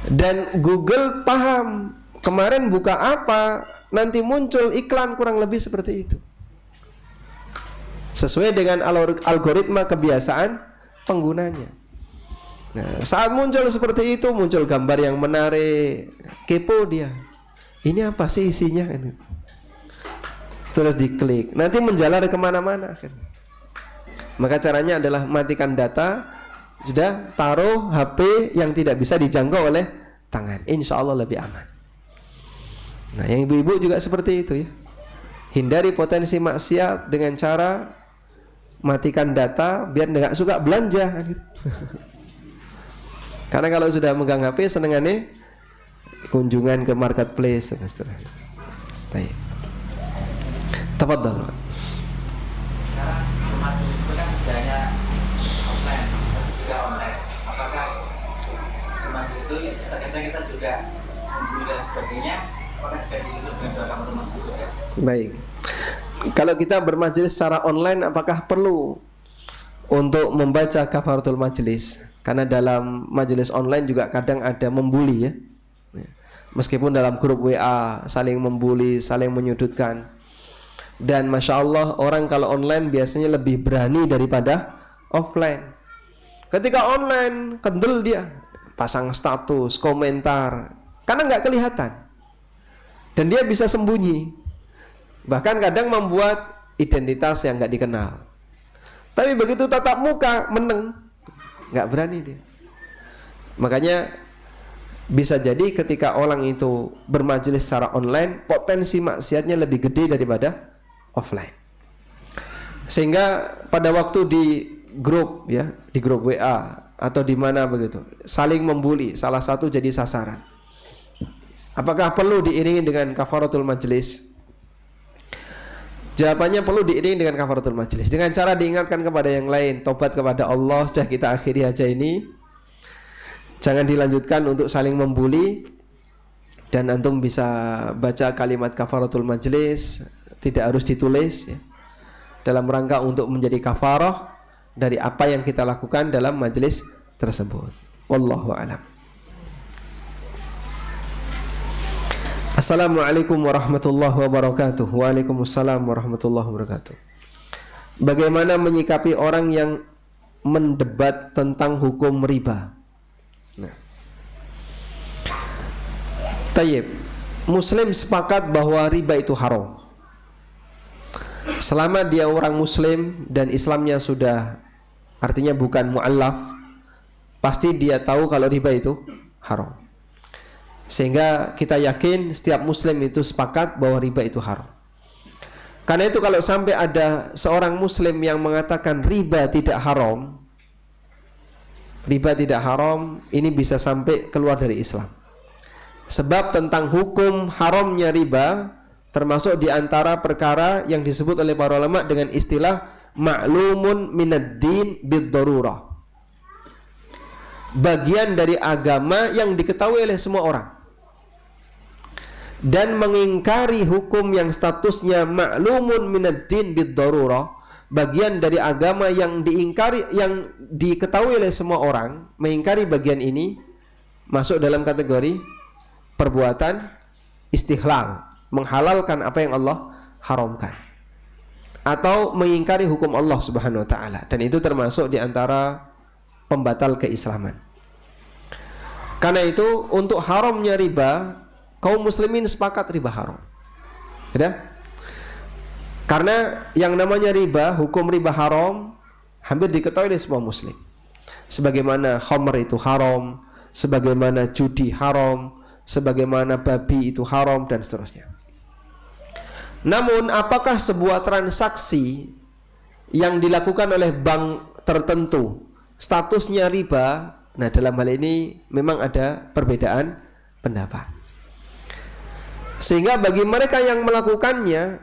Dan Google paham kemarin buka apa, nanti muncul iklan kurang lebih seperti itu, sesuai dengan algoritma kebiasaan penggunanya. Nah, saat muncul seperti itu, muncul gambar yang menarik, kepo dia. Ini apa sih isinya? Terus diklik, nanti menjalar kemana-mana. Maka caranya adalah matikan data, sudah taruh HP yang tidak bisa dijangkau oleh tangan. Insya Allah lebih aman. Nah, yang ibu-ibu juga seperti itu ya. Hindari potensi maksiat dengan cara matikan data biar nggak suka belanja. Karena kalau sudah megang HP senengannya kunjungan ke marketplace dan seterusnya. Baik. Tafadhal. Sekarang majelis itu kan tidak hanya offline, tapi juga online. Apakah majelis itu terkadang kita juga membeli dan sebagainya? Apakah sudah ditutup dengan doa kamu teman juga? Baik. Kalau kita bermajelis secara online, apakah perlu untuk membaca kafaratul majelis? Karena dalam majelis online juga kadang ada membuli ya. Meskipun dalam grup WA saling membuli, saling menyudutkan. Dan Masya Allah orang kalau online biasanya lebih berani daripada offline. Ketika online kendel dia, pasang status, komentar, karena nggak kelihatan. Dan dia bisa sembunyi. Bahkan kadang membuat identitas yang nggak dikenal. Tapi begitu tatap muka meneng, nggak berani dia. Makanya bisa jadi ketika orang itu bermajelis secara online, potensi maksiatnya lebih gede daripada offline. Sehingga pada waktu di grup ya, di grup WA atau di mana begitu, saling membuli, salah satu jadi sasaran. Apakah perlu diiringi dengan kafaratul majelis? Jawabannya perlu diiringi dengan kafaratul majelis, dengan cara diingatkan kepada yang lain, tobat kepada Allah. Sudah kita akhiri aja ini, jangan dilanjutkan untuk saling membuli. Dan antum bisa baca kalimat kafaratul majelis, tidak harus ditulis ya, dalam rangka untuk menjadi kafarah dari apa yang kita lakukan dalam majelis tersebut. Wallahu a'lam. Assalamualaikum warahmatullahi wabarakatuh. Waalaikumsalam warahmatullahi wabarakatuh. Bagaimana menyikapi orang yang mendebat tentang hukum riba? Nah, tayyib, Muslim sepakat bahwa riba itu haram. Selama dia orang Muslim dan Islamnya sudah, artinya bukan mu'allaf, pasti dia tahu kalau riba itu haram. Sehingga kita yakin setiap Muslim itu sepakat bahwa riba itu haram. Karena itu kalau sampai ada seorang Muslim yang mengatakan riba tidak haram, ini bisa sampai keluar dari Islam. Sebab tentang hukum haramnya riba termasuk di antara perkara yang disebut oleh para ulama dengan istilah ma'lumun minad din bid-darurah. Bagian dari agama yang diketahui oleh semua orang. Dan mengingkari hukum yang statusnya ma'lumun minad din bid-darurah, bagian dari agama yang diingkari, yang diketahui oleh semua orang, mengingkari bagian ini masuk dalam kategori perbuatan istihlal, menghalalkan apa yang Allah haramkan. atau mengingkari hukum Allah Subhanahu wa taala, dan itu termasuk di antara pembatal keislaman. Karena itu untuk haramnya riba, kaum muslimin sepakat riba haram. Ya? Karena yang namanya riba, hukum riba haram hampir diketahui oleh semua muslim. Sebagaimana khamr itu haram, sebagaimana judi haram, sebagaimana babi itu haram, dan seterusnya. Namun apakah sebuah transaksi yang dilakukan oleh bank tertentu statusnya riba? Nah, dalam hal ini memang ada perbedaan pendapat. Sehingga bagi mereka yang melakukannya,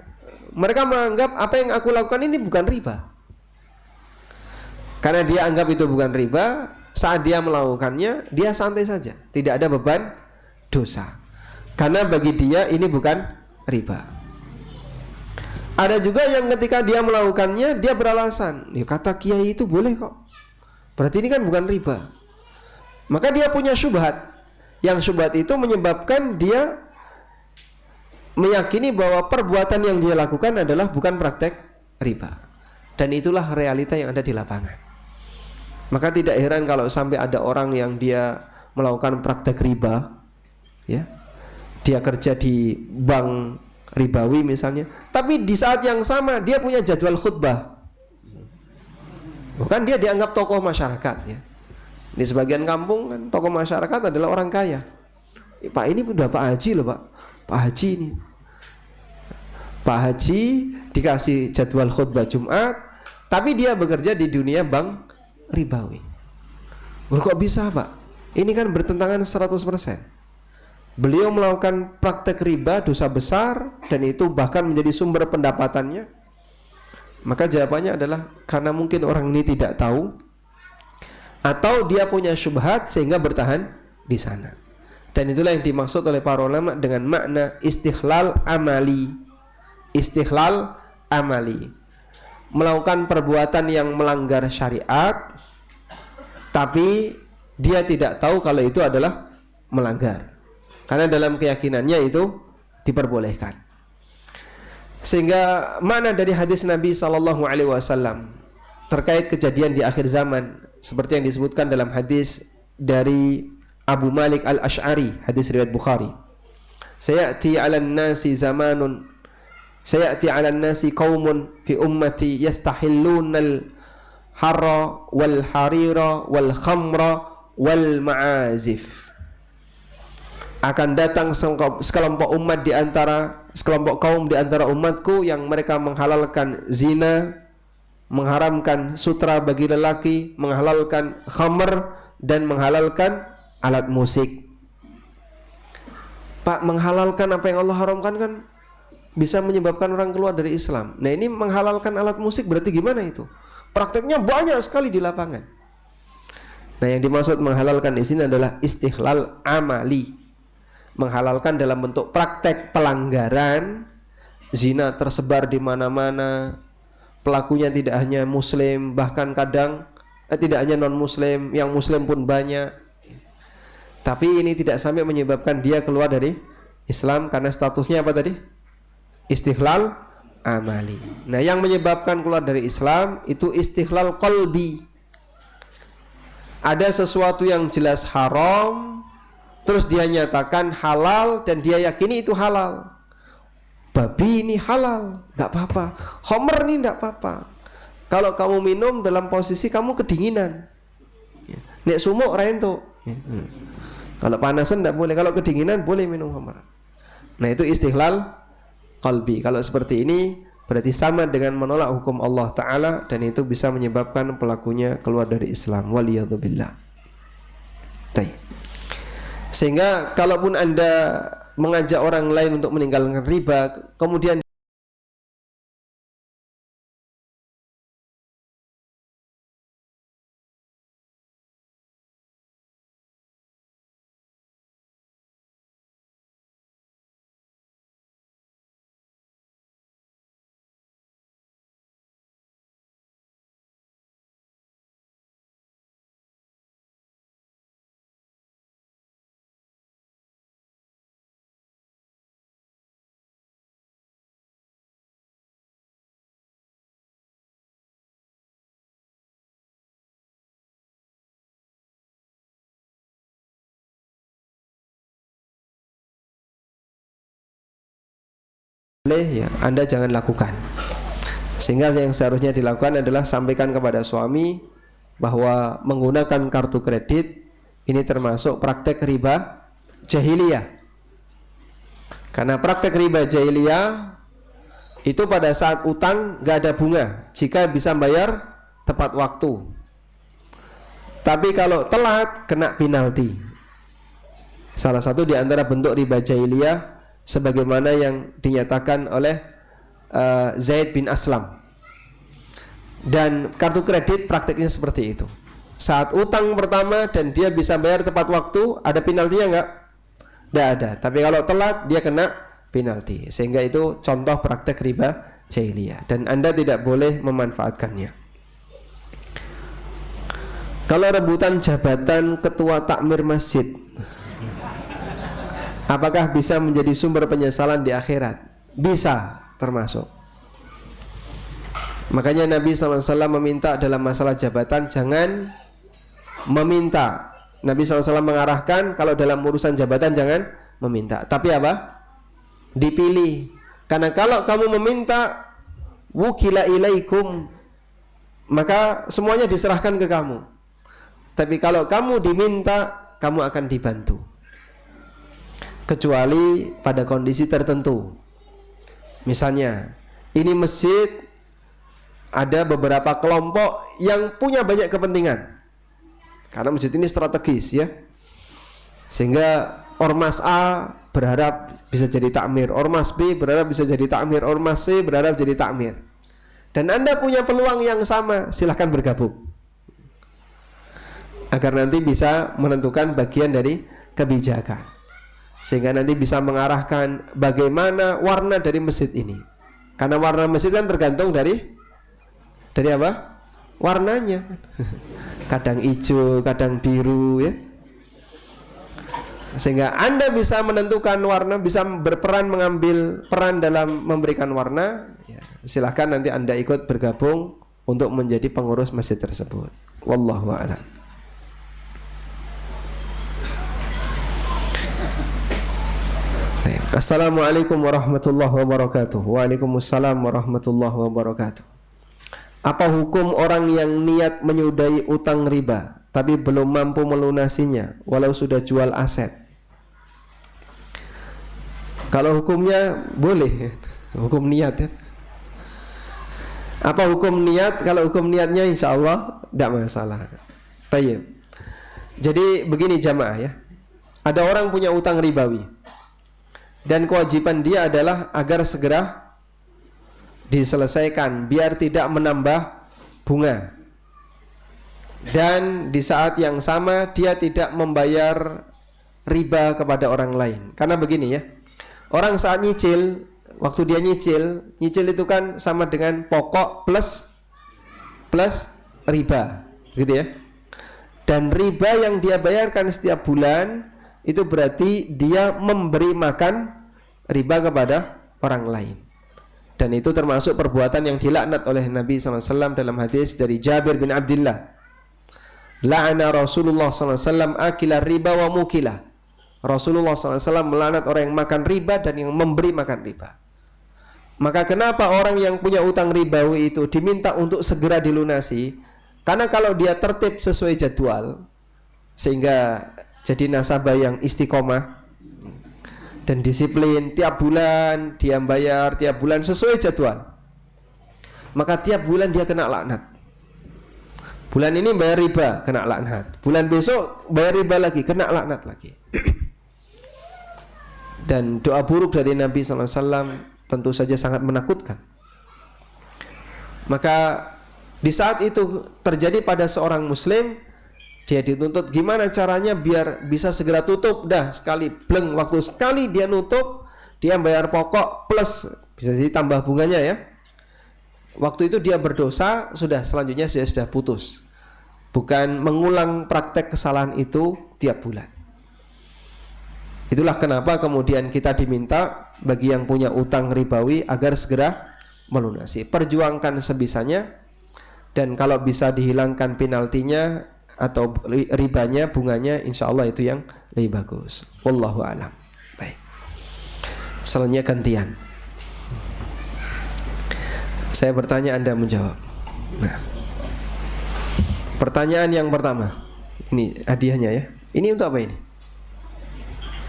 mereka menganggap apa yang aku lakukan ini bukan riba. Karena dia anggap itu bukan riba, saat dia melakukannya, dia santai saja, tidak ada beban dosa. Karena bagi dia ini bukan riba. Ada juga yang ketika dia melakukannya, dia beralasan, ya kata kiai itu boleh kok, berarti ini kan bukan riba. Maka dia punya syubhat. Yang syubhat itu menyebabkan dia meyakini bahwa perbuatan yang dia lakukan adalah bukan praktek riba. Dan itulah realita yang ada di lapangan. Maka tidak heran kalau sampai ada orang yang dia melakukan praktek riba, ya, dia kerja di bank ribawi misalnya, tapi di saat yang sama dia punya jadwal khutbah. Bukan dia dianggap tokoh masyarakat, ya. Di sebagian kampung kan tokoh masyarakat adalah orang kaya. Pak ini udah Pak Haji loh, Pak. Pak Haji ini. Pak Haji dikasih jadwal khutbah Jumat, tapi dia bekerja di dunia bank ribawi. Loh, kok bisa, Pak? Ini kan bertentangan 100%. Beliau melakukan praktek riba, dosa besar, dan itu bahkan menjadi sumber pendapatannya. Maka jawabannya adalah karena mungkin orang ini tidak tahu, atau dia punya syubhat sehingga bertahan di sana. Dan itulah yang dimaksud oleh para ulama dengan makna istighlal amali. Istighlal amali, melakukan perbuatan yang melanggar syariat, tapi dia tidak tahu kalau itu adalah melanggar. Karena dalam keyakinannya itu diperbolehkan. Sehingga makna dari hadis Nabi SAW terkait kejadian di akhir zaman, seperti yang disebutkan dalam hadis dari Abu Malik Al-Ash'ari, hadis riwayat Bukhari. Sayati 'alan nasi zamanun, sayati 'alan nasi qaumun fi ummati yastahillunal harra wal harira wal khamra wal ma'azif. Akan datang sekelompok umat di antara sekelompok kaum di antara umatku yang mereka menghalalkan zina, mengharamkan sutra bagi lelaki, menghalalkan khamr, dan menghalalkan alat musik. Pak, menghalalkan apa yang Allah haramkan kan bisa menyebabkan orang keluar dari Islam. Nah, ini menghalalkan alat musik berarti gimana itu? Prakteknya banyak sekali di lapangan. Nah, yang dimaksud menghalalkan di sini adalah istighlal amali. Menghalalkan dalam bentuk praktek pelanggaran, zina tersebar di mana-mana, pelakunya tidak hanya muslim, bahkan kadang tidak hanya non-muslim, yang muslim pun banyak. Tapi ini tidak sampai menyebabkan dia keluar dari Islam karena statusnya apa tadi? Istighlal amali. Nah, yang menyebabkan keluar dari Islam itu istighlal qalbi. Ada sesuatu yang jelas haram, terus dia nyatakan halal dan dia yakini itu halal. Babi ini halal, nggak apa-apa. Khamr ini nggak apa-apa. Kalau kamu minum dalam posisi kamu kedinginan, nek sumuk rento. Kalau panasan nggak boleh. Kalau kedinginan boleh minum khamr. Nah, itu istighlal qalbi. Kalau seperti ini berarti sama dengan menolak hukum Allah Ta'ala, dan itu bisa menyebabkan pelakunya keluar dari Islam. Waliyadzubillah. Sehingga kalaupun Anda mengajak orang lain untuk meninggalkan riba, kemudian boleh, ya Anda jangan lakukan. Sehingga yang seharusnya dilakukan adalah sampaikan kepada suami bahwa menggunakan kartu kredit ini termasuk praktek riba jahiliyah. Karena praktek riba jahiliyah itu pada saat utang gak ada bunga jika bisa bayar tepat waktu. Tapi kalau telat kena penalti. Salah satu di antara bentuk riba jahiliyah sebagaimana yang dinyatakan oleh Zaid bin Aslam. Dan kartu kredit praktiknya seperti itu. Saat utang pertama dan dia bisa bayar tepat waktu, ada penaltinya enggak? Tidak ada. Tapi kalau telat dia kena penalti. Sehingga itu contoh praktek riba jahiliyah dan Anda tidak boleh memanfaatkannya. Kalau rebutan jabatan ketua takmir masjid, apakah bisa menjadi sumber penyesalan di akhirat? Bisa, termasuk. Makanya Nabi SAW meminta dalam masalah jabatan jangan meminta. Nabi SAW mengarahkan kalau dalam urusan jabatan jangan meminta. Tapi apa? Dipilih. Karena kalau kamu meminta wukila ilaikum, maka semuanya diserahkan ke kamu. Tapi kalau kamu diminta, kamu akan dibantu. Kecuali pada kondisi tertentu. Misalnya, ini masjid ada beberapa kelompok yang punya banyak kepentingan. Karena masjid ini strategis ya. Sehingga Ormas A berharap bisa jadi takmir, Ormas B berharap bisa jadi takmir, Ormas C berharap jadi takmir. Dan Anda punya peluang yang sama, silahkan bergabung. Agar nanti bisa menentukan bagian dari kebijakan. Sehingga nanti bisa mengarahkan bagaimana warna dari masjid ini. Karena warna masjid kan tergantung dari apa? Warnanya. Kadang hijau, kadang biru ya. Sehingga Anda bisa menentukan warna, bisa berperan mengambil peran dalam memberikan warna ya, silahkan nanti Anda ikut bergabung untuk menjadi pengurus masjid tersebut. Wallahu a'lam. Assalamualaikum warahmatullahi wabarakatuh. Waalaikumsalam warahmatullahi wabarakatuh. Apa hukum orang yang niat menyudahi utang riba tapi belum mampu melunasinya walau sudah jual aset? Kalau hukumnya boleh, hukum niat ya. Apa hukum niat? Kalau hukum niatnya insya Allah tidak masalah. Tayyib. Jadi begini jamaah ya. Ada orang punya utang ribawi dan kewajiban dia adalah agar segera diselesaikan biar tidak menambah bunga. Dan di saat yang sama dia tidak membayar riba kepada orang lain. Karena begini ya. Orang saat nyicil, waktu dia nyicil itu kan sama dengan pokok plus riba, gitu ya. Dan riba yang dia bayarkan setiap bulan itu berarti dia memberi makan riba kepada orang lain. Dan itu termasuk perbuatan yang dilaknat oleh Nabi SAW dalam hadis dari Jabir bin Abdullah. La'ana Rasulullah SAW akila riba wa mukilah. Rasulullah SAW melaknat orang yang makan riba dan yang memberi makan riba. Maka kenapa orang yang punya utang ribawi itu diminta untuk segera dilunasi? Karena kalau dia tertib sesuai jadwal, sehingga jadi nasabah yang istiqomah dan disiplin, tiap bulan dia bayar, tiap bulan sesuai jadwal, maka tiap bulan dia kena laknat. Bulan ini bayar riba, kena laknat. Bulan besok bayar riba lagi, kena laknat lagi. Dan doa buruk dari Nabi SAW tentu saja sangat menakutkan. Maka di saat itu terjadi pada seorang muslim, dia dituntut gimana caranya biar bisa segera tutup. Dah sekali bleng, waktu sekali dia nutup, dia bayar pokok plus bisa jadi tambah bunganya ya. Waktu itu dia berdosa, sudah selanjutnya sudah putus. Bukan mengulang praktek kesalahan itu tiap bulan. Itulah kenapa kemudian kita diminta bagi yang punya utang ribawi agar segera melunasi. Perjuangkan sebisanya, dan kalau bisa dihilangkan penaltinya atau ribanya, bunganya, insya Allah itu yang lebih bagus. Wallahu a'lam. Baik. Selanjutnya gantian. Saya bertanya, Anda menjawab. Nah, pertanyaan yang pertama. Ini hadiahnya ya. Ini untuk apa ini?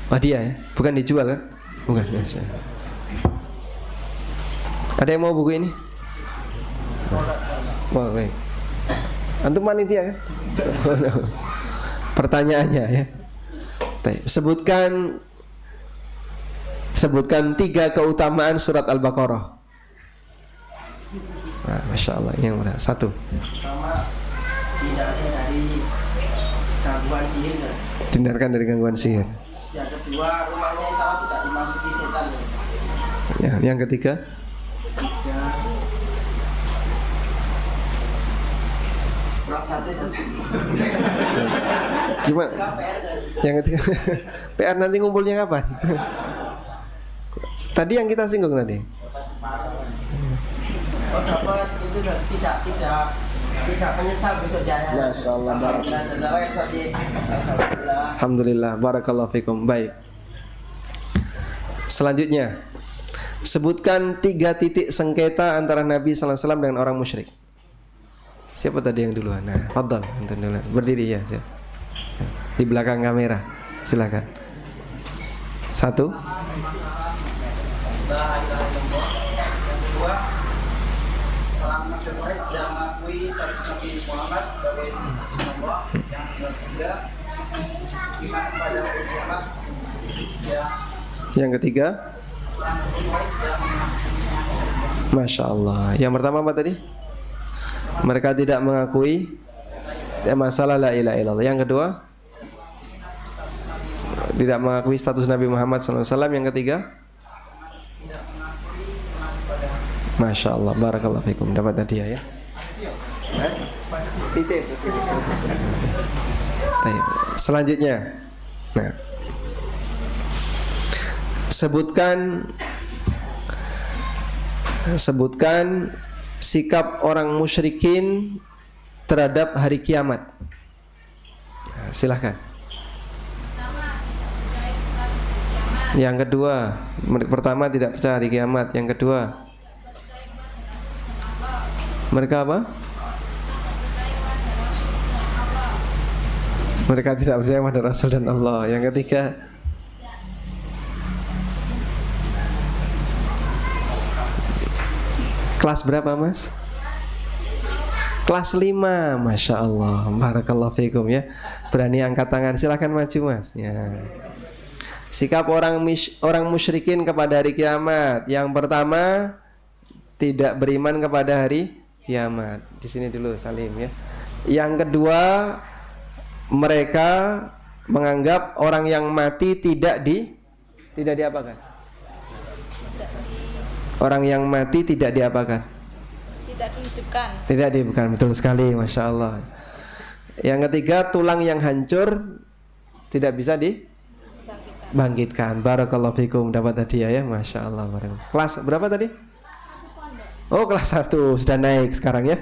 Hadiah ya? Bukan dijual kan? Bukan. Ada yang mau buku ini? Wah, baik. Antum panitia kan? Pertanyaannya ya. Sebutkan 3 keutamaan surat Al-Baqarah. Nah, Masya Allah, yang mana? 1. Pertama, hindarkan dari gangguan sihir. Hindarkan dari gangguan sihir. Yang kedua, rumahnya insya Allah tidak dimasuki setan. Ya, yang ketiga. Kurang sate. Gimana? Yang ketiga. PR nanti ngumpulnya kapan? Tadi yang kita singgung tadi. Oh, dapat itu tidak menyesal besoknya. Alhamdulillah, barakallahu fikum. Baik. Selanjutnya, sebutkan 3 titik sengketa antara Nabi sallallahu alaihi wasallam dengan orang musyrik. Siapa tadi yang duluan? Nah, fadhal, antum duluan. Berdiri ya, siap. Di belakang kamera. Silakan. 1. Orang Mesir Quraisy sudah mengakui Nabi Muhammad sebagai Allah. Yang ketiga, iman kepada hari kiamat. Yang ketiga, Masya Allah. Yang pertama apa tadi? Mereka tidak mengakui masalah la ilaha illallah. Yang kedua, tidak mengakui status Nabi Muhammad SAW. Yang ketiga, Masya Allah, barakallahu fikum. Dapat hadiah ya. Selanjutnya, nah, sebutkan sikap orang musyrikin terhadap hari kiamat. Nah, silahkan. Yang kedua, pertama tidak percaya hari kiamat. Yang kedua, mereka apa? Mereka tidak percaya pada Rasul dan Allah. Yang ketiga, kelas berapa mas? Kelas 5, Masya Allah, barakallahu fikum ya. Berani angkat tangan, silahkan maju mas ya. Sikap orang musyrikin kepada hari kiamat. Yang pertama, tidak beriman kepada hari kiamat. Di sini dulu Salim ya. Yang kedua, mereka menganggap orang yang mati tidak diapakan. Orang yang mati tidak diapakan. Tidak dihidupkan. Betul sekali, Masya Allah. Yang ketiga, tulang yang hancur tidak bisa dibangkitkan. Barakallahu fikum. Dapat hadiah ya, Masya Allah. Kelas berapa tadi? Oh, kelas 1 sudah naik sekarang ya.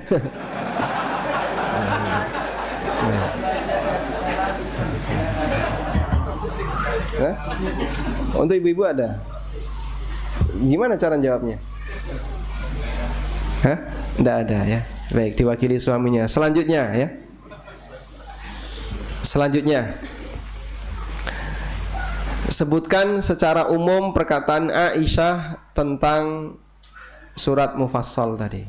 Untuk ibu-ibu ada? Gimana cara jawabnya? Hah? Tidak ada ya. Baik, diwakili suaminya. Selanjutnya ya. Selanjutnya, sebutkan secara umum perkataan Aisyah tentang surat Mufassal tadi.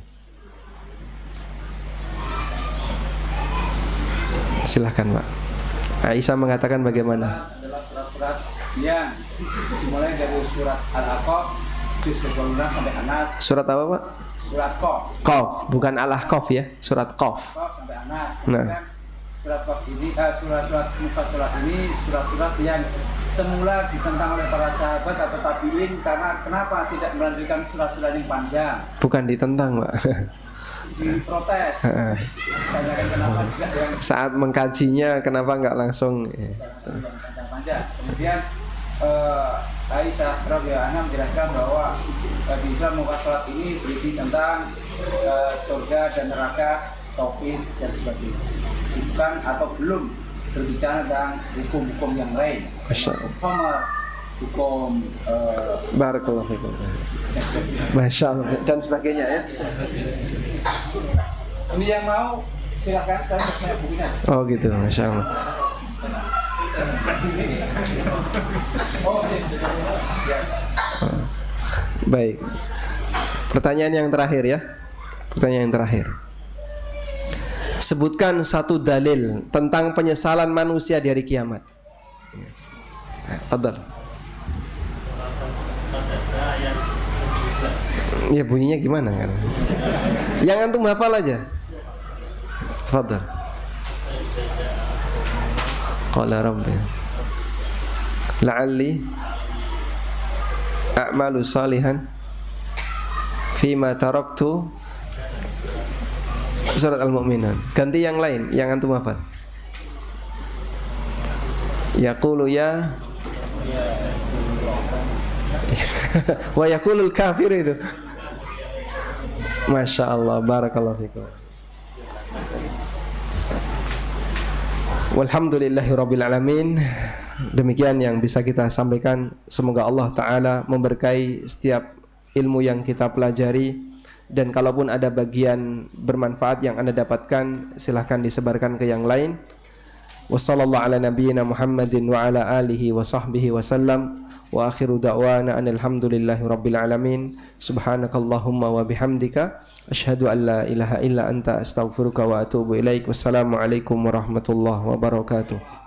Silahkan Pak. Aisyah mengatakan bagaimana? Adalah surat-surat yang dimulai dari surat Al-Aqaf juz 26 sampai Anas. Surat apa Pak? Surat Qaf. Qaf, bukan Al-Ahqaf ya. Surat Qaf. Qaf sampai Anas. Nah. Dan surat Qaf ini surat-surat Mufassalat ini surat-surat yang semula ditentang oleh para sahabat atau tabi'in karena kenapa tidak melanjutkan surat-surat yang panjang? Bukan ditentang, Pak. Diprotes. Tanyakan kenapa juga yang Saat mengkajinya kenapa nggak langsung panjang. Kemudian Aisyah radhiyallahu anha menjelaskan bahwa di Islam Mufassalat ini berisi tentang surga dan neraka, tauhid dan sebagainya. Bukan atau belum berbicara tentang hukum-hukum yang lain. Masya Allah. Homer hukum Barakallahu fikum. Masya Allah dan sebagainya ya. ini yang mau silahkan, saya punya bukunya. Oh gitu, Masya Allah. Baik. Pertanyaan yang terakhir ya. Pertanyaan yang terakhir. Sebutkan satu dalil tentang penyesalan manusia di hari kiamat. Fadhal. Ya bunyinya gimana kan? Yang antum hafal aja. Fadhal. Qala rabbi la'alli a'malu salihan fima taraktu. Surat Al-Mu'minun. Ganti yang lain yang antum hafal. Yaqulu ya wa yaqulul kafir itu. Masya Allah, barakallahu fikum. Walhamdulillahi rabbil alamin. Demikian yang bisa kita sampaikan. Semoga Allah Ta'ala memberkahi setiap ilmu yang kita pelajari. Dan kalaupun ada bagian bermanfaat yang Anda dapatkan, silahkan disebarkan ke yang lain. Wassallallahu ala nabiyyina Muhammadin wa ala alihi wa sahbihi wa sallam. Wa akhiru da'wana anilhamdulillahi rabbil alamin. Subhanakallahumma wa bihamdika asyhadu an la ilaha illa anta astaghfiruka wa atubu ilaik. Wassalamualaikum warahmatullahi wabarakatuh.